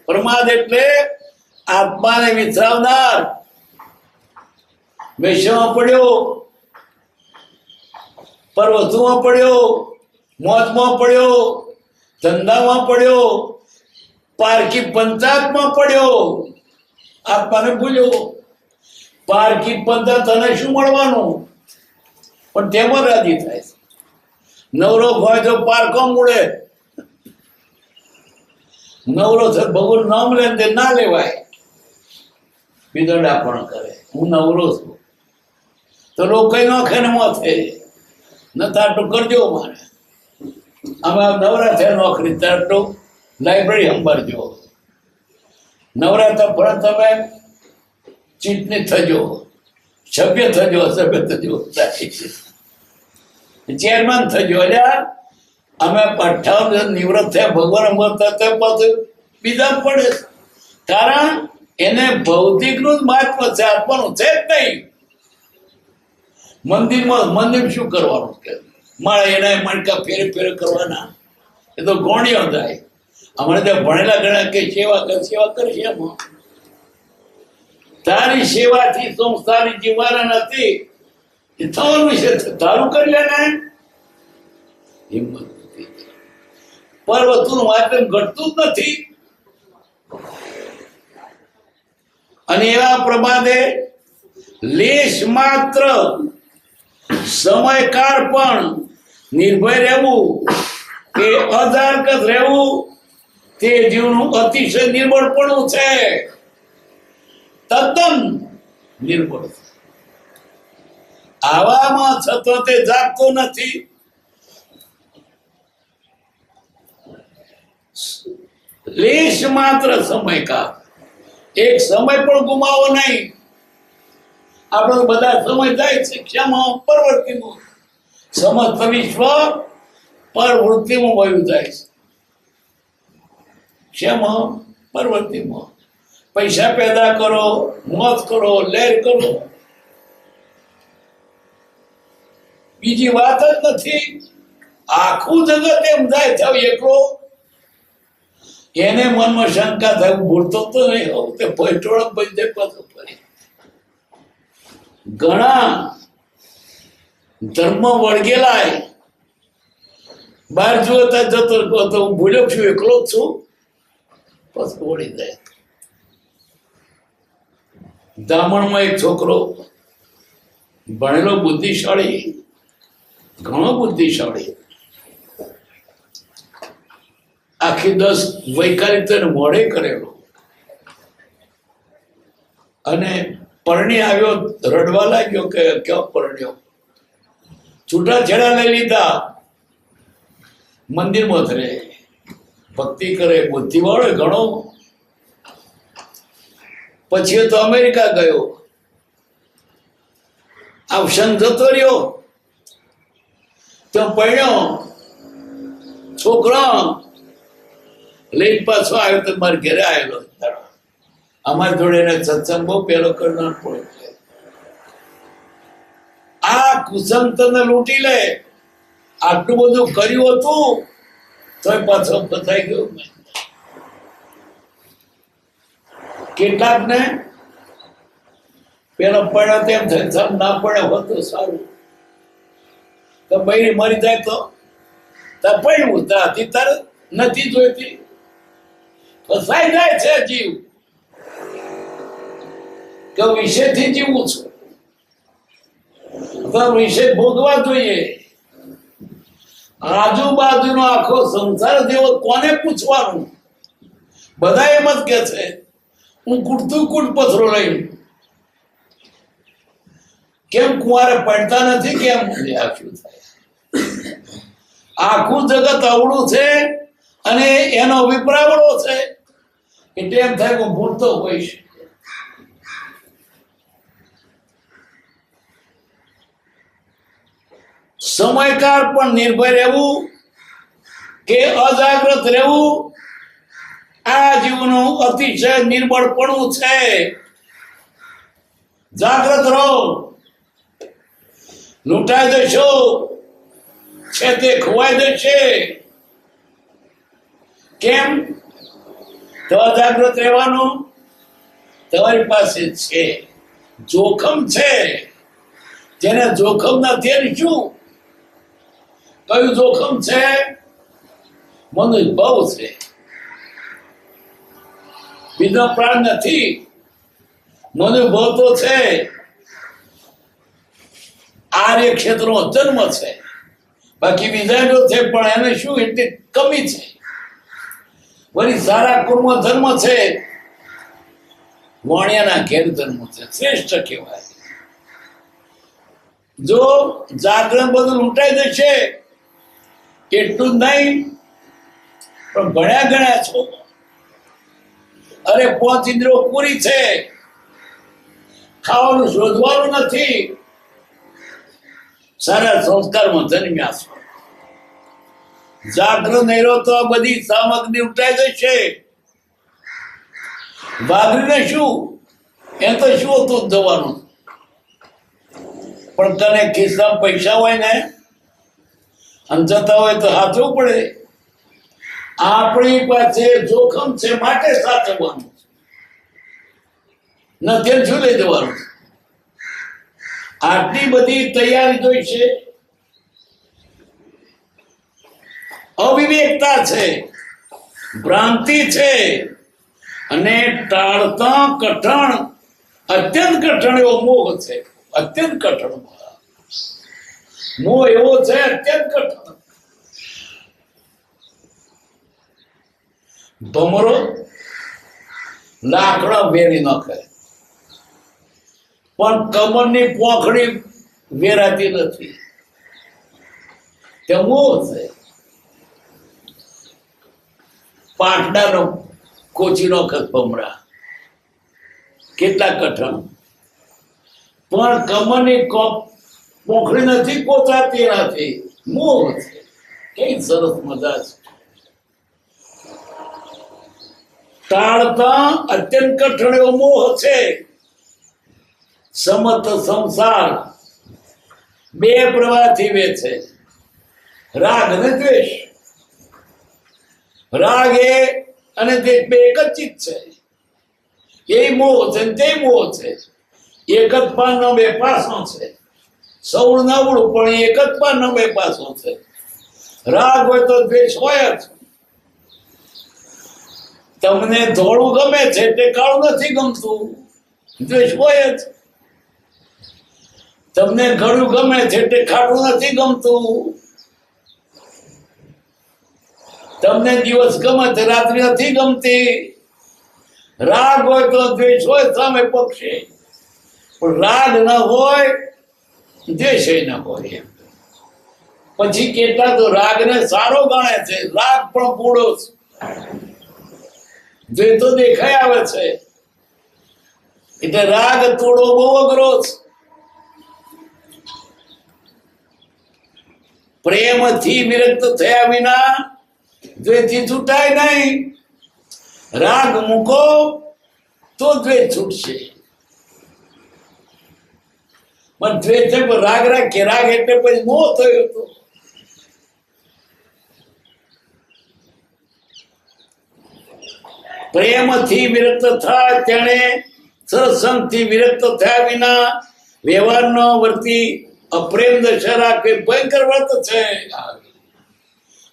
પ્રમાદ એટલે આત્માને વિસરાવનાર. વેશ્યામાં પડ્યો, પરવસ્તુમાં પડ્યો, મોજમાં પડ્યો, ધંધામાં પડ્યો, પારકી પંચાયતમાં પડ્યો, આત્માને ભૂલ્યો. પારકી પંચાયત તને શું મળવાનું, પણ તેમાં રાજી થાય છે. નવરો હોય તો પારકો મૂળે, નવરો થયો ભગવાન નામ લે તે ના લેવાય. બિદડા પણ કરે હું નવરો છું તો લોકો નોખે ને મોથે નતાટું કરજો. મારે અમે નવરા થયા નોકરી તાટું લાઇબ્રેરી સંભાળજો. નવરા તો પણ તમે ચીટની થજો, સભ્ય થજો, અસભ્ય થજો, ચેરમેન થજો. એટલે અમે 58 નિવૃત્ત થયા, ભગવાન મળતા તો પાછું બીજા પડે. કારણ એને ભૌતિકનું જ મહત્વ છે, આત્માનું છે જ નહીં. મંદિર શું કરવાનું કે મારે એના મણકા ફેરે ફેરે કરવાના, એ તો ગોણીઓ થાય. અમારે ત્યાં ભણેલા ગણા કે સેવા કરશે એમાં. તારી સેવાથી સંસ્થાની જીવવાના નથી, એ થવાનું છે. તારું કરી લે ને હિંમત નથી. પર્વતનું વાંચન ઘટતું જ નથી. અને એવા પ્રમાદે લેશ માત્ર સમયકાળ પણ નિર્ભય રહેવું કે અધારકત રહેવું તે જીવનું અતિશય નિર્બળપણું છે. તદ્દન નિર્બળ. આવામાં છતો તે જાગતો નથી. લેશ માત્ર સમયકાળ, એક સમય પણ ગુમાવો નહીં. આપણો બધા સમય જાય છે ક્ષમા પરવૃત્તિમાં. સમસ્ત વિશ્વ પરવૃત્તિમાં વયું જાય છે. ક્ષમા પરવૃત્તિમાં પૈસા પેદા કરો, મોજ કરો, લહેર કરો, બીજી વાત જ નથી. આખું જગત એમ જાય થાવ એકલો. એને મનમાં શંકા થાય ભૂલતો તો નહીં હોવ તે પૈટોળક બની જાય પાછું ફરી. ઘણા ધર્મ વળગેલાય બહાર જોતા જતો તો હું ભૂલ્યો છું, એકલો જ છું, પછી વળી જાય. દામણમાં એક છોકરો ભણેલો, બુદ્ધિશાળી, ઘણો બુદ્ધિશાળી, આખી 10 વૈકાલિક તો મોડે કરેલો. અને પરણી આવ્યો, રડવા લાગ્યો કે ક્યાં પરણ્યો. છૂટાછેડા લઈ લીધા, મંદિરમાં જ રહે, ભક્તિ કરે, બુદ્ધિવાળો ઘણો. પછી તો અમેરિકા ગયો, આવશન જતો રહ્યો. ત્યાં પરણ્યો, છોકરા લઈને પાછો આવ્યો તો મારા ઘરે આવેલો. અમારી જોડે એને સત્સંગ બહુ પેલો કરનાર પડે. કુસંગ તને લૂંટી લે. આટલું બધું કર્યું હતું તોય પાછો ફસાઈ ગયો. કેટલાક ને પેલો પડ્યો તેમ થાય સમ ના પડ્યો હોત તો સારું. તો બૈરી મરી જાય તો પડ્યું તાથી તારે નથી જોઈતી. ફસાઈ જાય છે જીવ કે વિષયથી જીવવું છું તો વિષય ભોગવા જોઈએ. આજુબાજુનો આખો સંસાર જેવો કોને પૂછવાનું? બધા એમ જ કે છે હું કૂટતું કૂટ પથરો લઈ. કેમ કુંવારે પડતા નથી? કેમ આખું થાય? આખું જગત અવળું છે અને એનો વિપરાવડો છે એટલે એમ થાય હું ભૂલતો હોઈશ. સમયકાળ પણ નિર્ભય રહેવું કે અજાગ્રત રહેવું આ જીવનું અતિશય નિર્બળપણું છે. જાગ્રત રહો, લૂંટાઈ જશો છે તે ખોવાઈ જશે. કેમ? તો અજાગ્રત રહેવાનું તમારી પાસે છે. જોખમ છે. જેને જોખમ નથી એનું શું? કયું જોખમ છે? મનુષ્ય ભાવ છે. બીજો પ્રાણ નથી. મનુષ્ય ભાવ તો છે. આર્ય ક્ષેત્રનો જન્મ છે. બાકી બીજા જો છે પણ એને શું એટલી કમી છે. વળી સારા કુળમાં ધર્મ છે. વાણિયાના ઘેર ધર્મ છે. શ્રેષ્ઠ કહેવાય. જો જાગરણ બધું લૂંટાઈ જશે એટલું જ નહીં પણ ભણ્યા ગણ્યા છો. અરે 5 ઇન્દ્રિયો પૂરી છે. ખાવાનું શોધવાનું નથી. સારા સંસ્કારમાં જન્મ્યા છો. જાગરણ નહીં રહો તો આ બધી સામગ્રી લૂંટાઈ જશે. વાઘરીને શું? એ તો શું હતું જવાનું. પણ તને ખિસ્સામાં પૈસા હોય ને અને જતા હોય તો સાચવું પડે. આપણી પાસે જોખમ છે માટે સાચવવાનું નથી. શું લઈ જવાનું? આટલી બધી તૈયારી જોઈશે. અવિવેકતા છે, ભ્રાંતિ છે અને ટાળતા કઠણ, અત્યંત કઠણ એવો મોહ છે. અત્યંત કઠણ મોહ એવો છે, અત્યંત કઠણ. ભમરો લાકડા વેરી નાખે પણ કમરની પોખડી વેરાતી નથી. તે મોહ છે. પાટડાનો કોચી નાખત ભમરા કેટલા કઠણ પણ કમરની પોખડી નથી કોચાતી નથી. મોહ છે. કઈ સરસ મજા છે. ટાળતા અત્યંત કઠણ એવો મોહ છે. સમત સંસાર બે પ્રવાહથી વેચે, રાગ અને દ્વેષ. રાગ એ અને દ્વેષ બે એક જ ચીજ છે. એ મોહ છે તે મોહ છે. એક જ પાનનો બે પાસો છે. સૌળ નવળું પણ એક જ પાનનો બે પાસો છે. રાગ હોય તો દ્વેષ હોય જ. તમને ધોળું ગમે છે તે કાળું નથી ગમતું, દ્વેષ હોય જ. તમને ગળું ગમે છે તે ખાટું નથી ગમતું. તમને દિવસ ગમે તે રાત્રિ નથી ગમતી. રાગ હોય તો દ્વેષ હોય સામે પક્ષે, પણ રાગ ન હોય દ્વેષ ન હોય. પછી કેટલા તો રાગને સારો ગણે છે. રાગ પણ પૂળો છે. જે તો દેખાઈ આવે છે. એટલે રાગ તોડો બહુ અઘરો છે. પ્રેમથી વિરક્ત થયા વિના દ્વેષથી છૂટાય નહીં. રાગ મૂકો તો દ્વેષ છૂટશે. પણ દ્વેષ છે પણ રાગ રાખીએ, રાગ એટલે પછી મોહ થયો હતો. પ્રેમથી વિરક્ત થાય તેને સત્સંગથી વિરક્ત થયા વિના વ્યવહારનો વર્તી અપ્રેમ દશા રાખે ભયંકર વ્રત છે.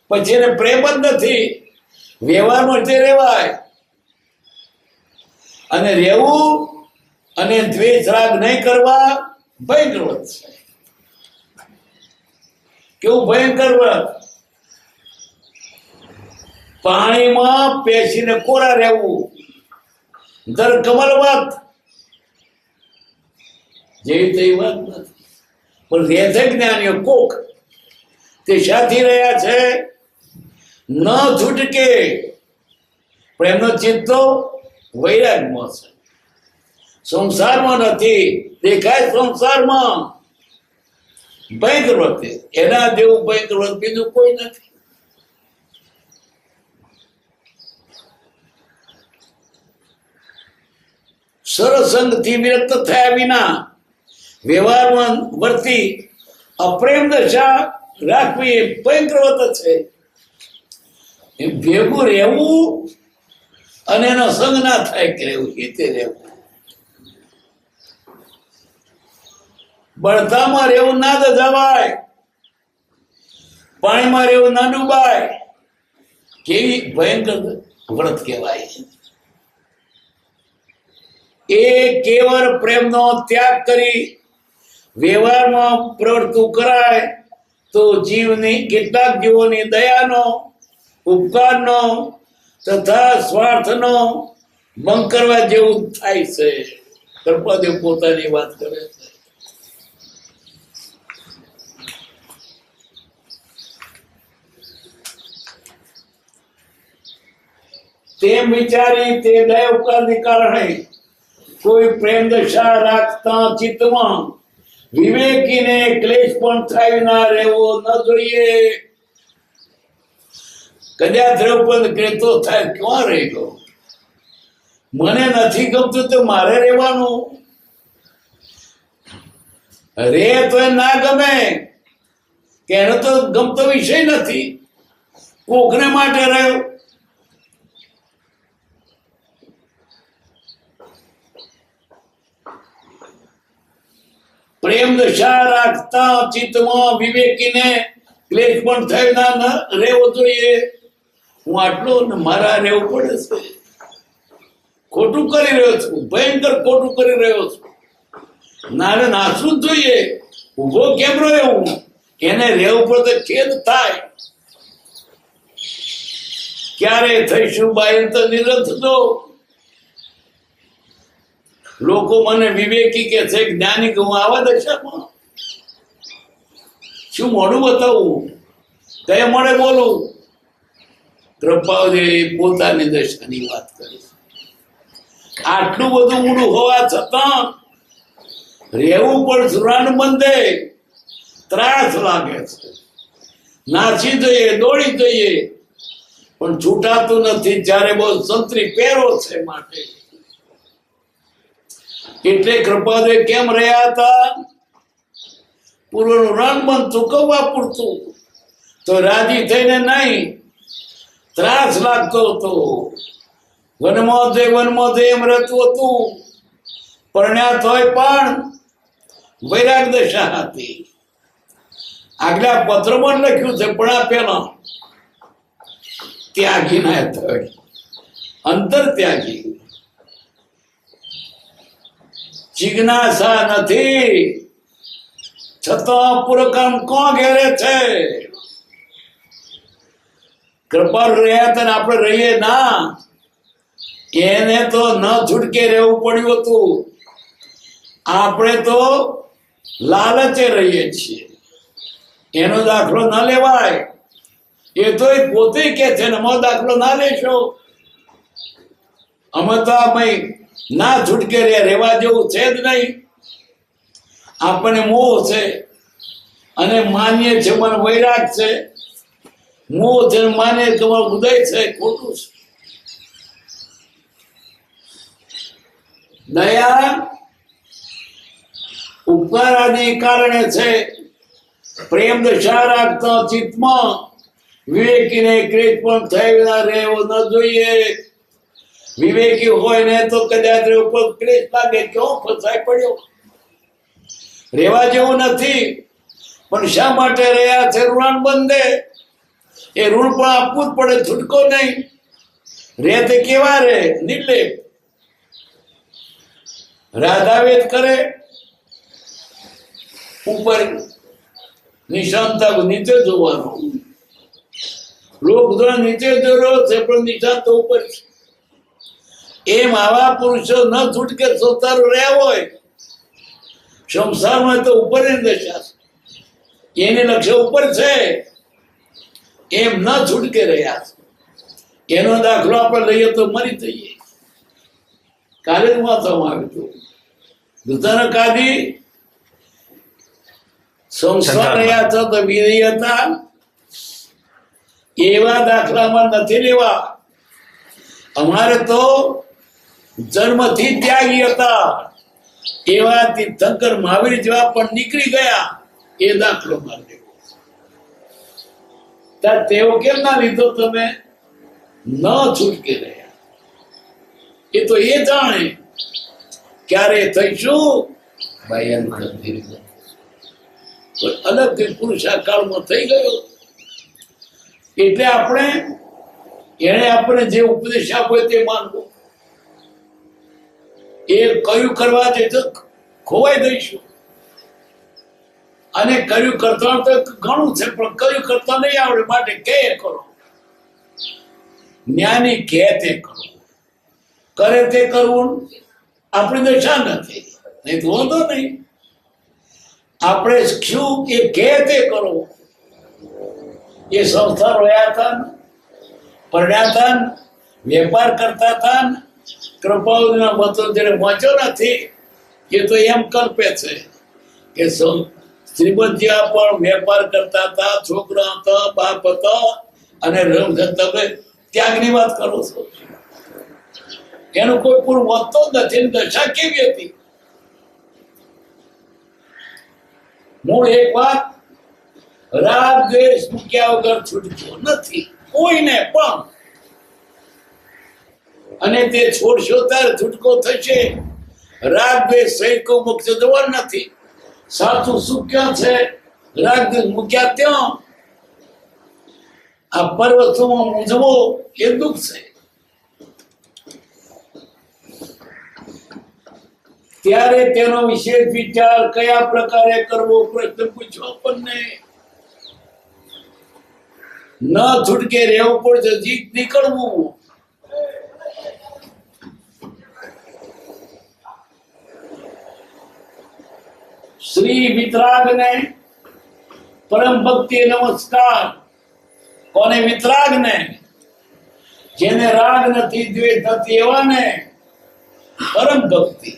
પછી એને પ્રેમ જ નથી, વ્યવહારમાં જે રેવાય અને રહેવું અને દ્વેષ રાગ નહીં કરવા ભયંકર વ્રત છે. કેવું ભયંકર વ્રત? પાણીમાં પેસીને કોરા રહેવું, દર કમલવત જેવી તેવી વાત નથી. પણ રહે છે જ્ઞાનીઓ કોક, તે શાથી રહ્યા છે? ન છૂટકે, પણ એમનો ચિત્તો વૈરાગમાં છે, સંસારમાં નથી. દેખાય સંસારમાં ભયંકર વ્રત, એના જેવું ભયંકર વ્રત બીજું કોઈ નથી. સરસંગથી વિરક્ત થયા વિના વ્યવહારમાં વર્તી અપ્રેમ દશા રાખવી એ ભયંકર વ્રત છે. એ ભેગું રહેવું અને એનો સંગ ના થાય કે રહેવું, હિતે રહેવું. બળતામાં રહેવું ના દજાવાય, પાણીમાં રહેવું ના ડૂબાય. કેવી ભયંકર વ્રત કહેવાય. એ કેવળ પ્રેમનો ત્યાગ કરી વ્યવહારમાં પ્રવૃત્તિ કરાય તો જીવની કેટલાક જીવોની દયાનો, ઉપકારનો તથા સ્વાર્થનો ભંગ કરવા જેવું થાય છે. કૃપાદેવ પોતાની વાત કરે છે. તેમ વિચારી તે દયા ઉપકારને કારણે કોઈ પ્રેમ દશા રાખતા ચિત્તમાં વિવેકીને ક્લેશ પણ થાય ના રહેવો ન જોઈએ. કદાચ દ્રૌપદ કહેતો થાય ક્યાં રહી ગયો, મને નથી ગમતું તો મારે રહેવાનું. રે તો એ ના ગમે કે એનો તો ગમતો વિષય નથી, કોકને માટે રહ્યો. પ્રેમ દશા રાખતા ચિત્તમાં વિવેકીને ક્લેશ પણ થાય ના રહેવો જોઈએ. હું આટલો ને મારા રહેવું પડે છે, ખોટું કરી રહ્યો છું, ભયંકર ખોટું કરી રહ્યો છું. નારે નાસવું જ જોઈએ. ઉભો કેમ રહ્યો હું? એને રહેવું પડે ખેદ થાય. ક્યારે થઈશું બાય તો નિરંત દો. લોકો મને વિવેકી કે છે, જ્ઞાની કે હું આવા દશામાં શું મોઢું બતાવું, કયા મળે બોલું? કૃપાદેવી પોતાની દશાની વાત કરે છે. આટલું બધું ઊંડું હોવા છતાં રહેવું પણ સુરાન બંધે ત્રાસ લાગે છે. નાસી જઈએ, દોડી જઈએ, પણ છૂટાતું નથી. જ્યારે બહુ સંતરી પહેરો છે માટે. એટલે કૃપાદેવ કેમ રહ્યા હતા? પૂર્વનું રણ બંધ ચૂકવવા પૂરતું, તો રાજી થઈને નહીં, ત્રાસ લાગતો હતો. વનમાં એમ રહેતું હતું. પરણ્યા હોય પણ વૈરાગ દશા હતી. આગલા પત્રમાં લખ્યું છે પણ આ પેલા ત્યાગી ના થયો, અંતર ત્યાગી. જિજ્ઞાસા નથી છતાં પૂરકામ કોણ ઘેરે છે? કૃપા રહ્યા તને આપણે રહીએ ના, એને તો ન છૂટકે રહેવું પડ્યું હતું. આપણે તો લાલચે રહીએ છીએ, એનો દાખલો ના લેવાય. એ તો પોતે કે છે ને અમારો દાખલો ના લેશો. અમે તો આ ભાઈ ના છૂટકે રહેવા જેવું છે જ નહીં. આપણને મોહ છે અને માન્ય છે, મને વૈરાગ છે. મોહ છે માન્ય કે ઉદય છે, ખોટું છે. દયા ઉપકાર આદિ કારણે છે. પ્રેમ દશા રાખતા ચિત્તમાં વિવેકીને ક્લેશ પણ થયેલા રહેવો ન જોઈએ. વિવેકી હોય ને તો કદાચ ઉપર ક્લેશ લાગે, ક્યાં ફસાઈ પડ્યો, રહેવા જેવું નથી. પણ શા માટે રહ્યા છે? ઋણ બંધે. એ ઋણ પણ આપવું જ પડે, છૂટકો નહીં. રે તે કેવા રે? નિર્લેપ. રાધાવેદ કરે ઉપર નિશાંતા નીચે જોવાનો. લોક નીચે જોયો છે પણ નિશાંત ઉપર છે. એમ આવા પુરુષો ન છૂટકે સોતારો રહ્યા હોય સંસારમાં તો ઉપરની દશા છે, એને લક્ષ્ય ઉપર છે, એમ ન છૂટકે રહ્યા છે. એનો દાખલો આપણે લઈએ તો મરી જઈએ. કાલે જ વાંચવામાં આવ્યું હતું, દુતનકાદી સંસાર રહ્યા હતા તો વીરી હતા, એવા દાખલામાં નથી લેવા. અમારે તો જન્મથી ત્યાગી હતા, એવા તીર્થંકર મહાવીર જેવા પણ નીકળી ગયા, એ દાખલો મારી દેવો. તેઓ કેમ ના લીધો? તમે ન છૂટકે રહ્યા. એ તો એ જાણે ક્યારે થઈશું. ભયંકર અલગ પુરુષાકાળમાં થઈ ગયો. એટલે આપણે એને આપણે જે ઉપદેશ આપો તે માનવો. એ કયું કરવા દે તો ખોવાઈ દઈશું. અને કયું કરતા તો ઘણું છે, પણ કયું કરતા નહીં આવડે, માટે કે કરો. જ્ઞાની કે તે કરો, કરે તે કરવું આપણી દશા નથી. નહીં તો વાંધો નહીં. આપણે શું કે તે કરો. એ સંસ્થા રોયા હતા, પરણ્યા હતા, વેપાર કરતા હતા. કૃપાળુના મતો જેને વાંચ્યો નથી એ તો એમ કલ્પે છે કે શ્રીમદજી પણ વેપાર કરતા હતા, છોકરા હતા, બાપ હતા, અને તમે ત્યાગની વાત કરો છો. એનું કોઈ પૂરું વાંચતો નથી. દશા કેવી હતી? મૂળ એક વાત, રાગ દ્વેષ મૂક્યા વગર છૂટકો નથી કોઈને પણ. અને તે છોડશો ત્યારે છૂટકો થશે. રાગ દ્વેષ સહિત કોઈ મોક્ષ જવા નથી. સાચું સુખ ક્યાં છે? રાગ દ્વેષ મૂક્યા ત્યાં. આ પર્વતોમાં મૂંઝવો એ દુઃખ છે. ત્યારે તેનો વિશેષ વિચાર કયા પ્રકારે કરવો, પ્રશ્ન પૂછવો આપણને. ન છૂટકે રહેવું પડશે, જીત નીકળવું. શ્રી વિતરાગ ને પરમ ભક્તિ નમસ્કાર. કોને? વિતરાગ ને, જેને રાગ નથી, દ્વેષ નથી, એવા ને પરમ ભક્તિ.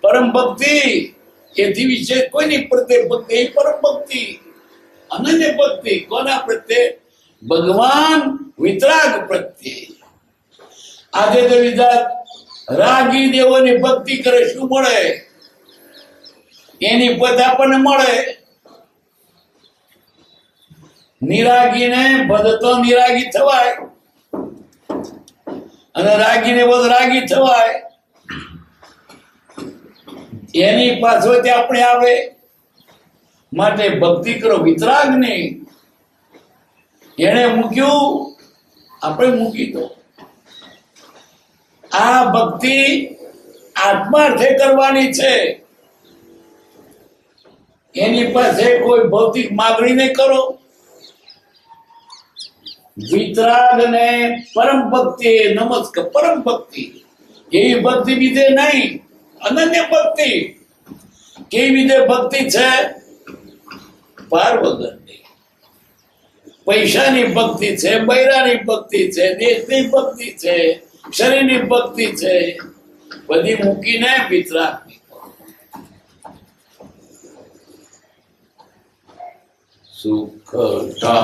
પરમ ભક્તિ એથી વિશે કોઈની પ્રત્યે ભક્તિ, એ પરમ ભક્તિ, અનન્ય ભક્તિ. કોના પ્રત્યે? ભગવાન વિતરાગ પ્રત્યે. આજે તો વિચાર, રાગી દેવોની ભક્તિ કરે, શું મળે? એની પદ આપણને મળે. નિરાગીને ભજતો નિરાગી થવાય, અને રાગીને બધ રાગી થવાય. એની પાછળથી આપણે આવે. માટે ભક્તિ કરો વિતરાગ નહીં. એને મૂક્યું, આપણે મૂકી દો. આ ભક્તિ આત્માર્થે કરવાની છે. એની પાસે કોઈ ભૌતિક માગણી નહીં કરો. વિતરાગ ને પરમ ભક્તિ નમસ્કાર. પરમ ભક્તિ એવી ભક્તિ બીજે નહીં, અનન્ય ભક્તિ. કેવી રીતે ભક્તિ છે? પાર વગરની. પૈસાની ભક્તિ છે, બૈરાની ભક્તિ છે, દેશની ભક્તિ છે, શરીરની ભક્તિ છે. બધી મૂકીને વિતરાગ. સુખ સુખ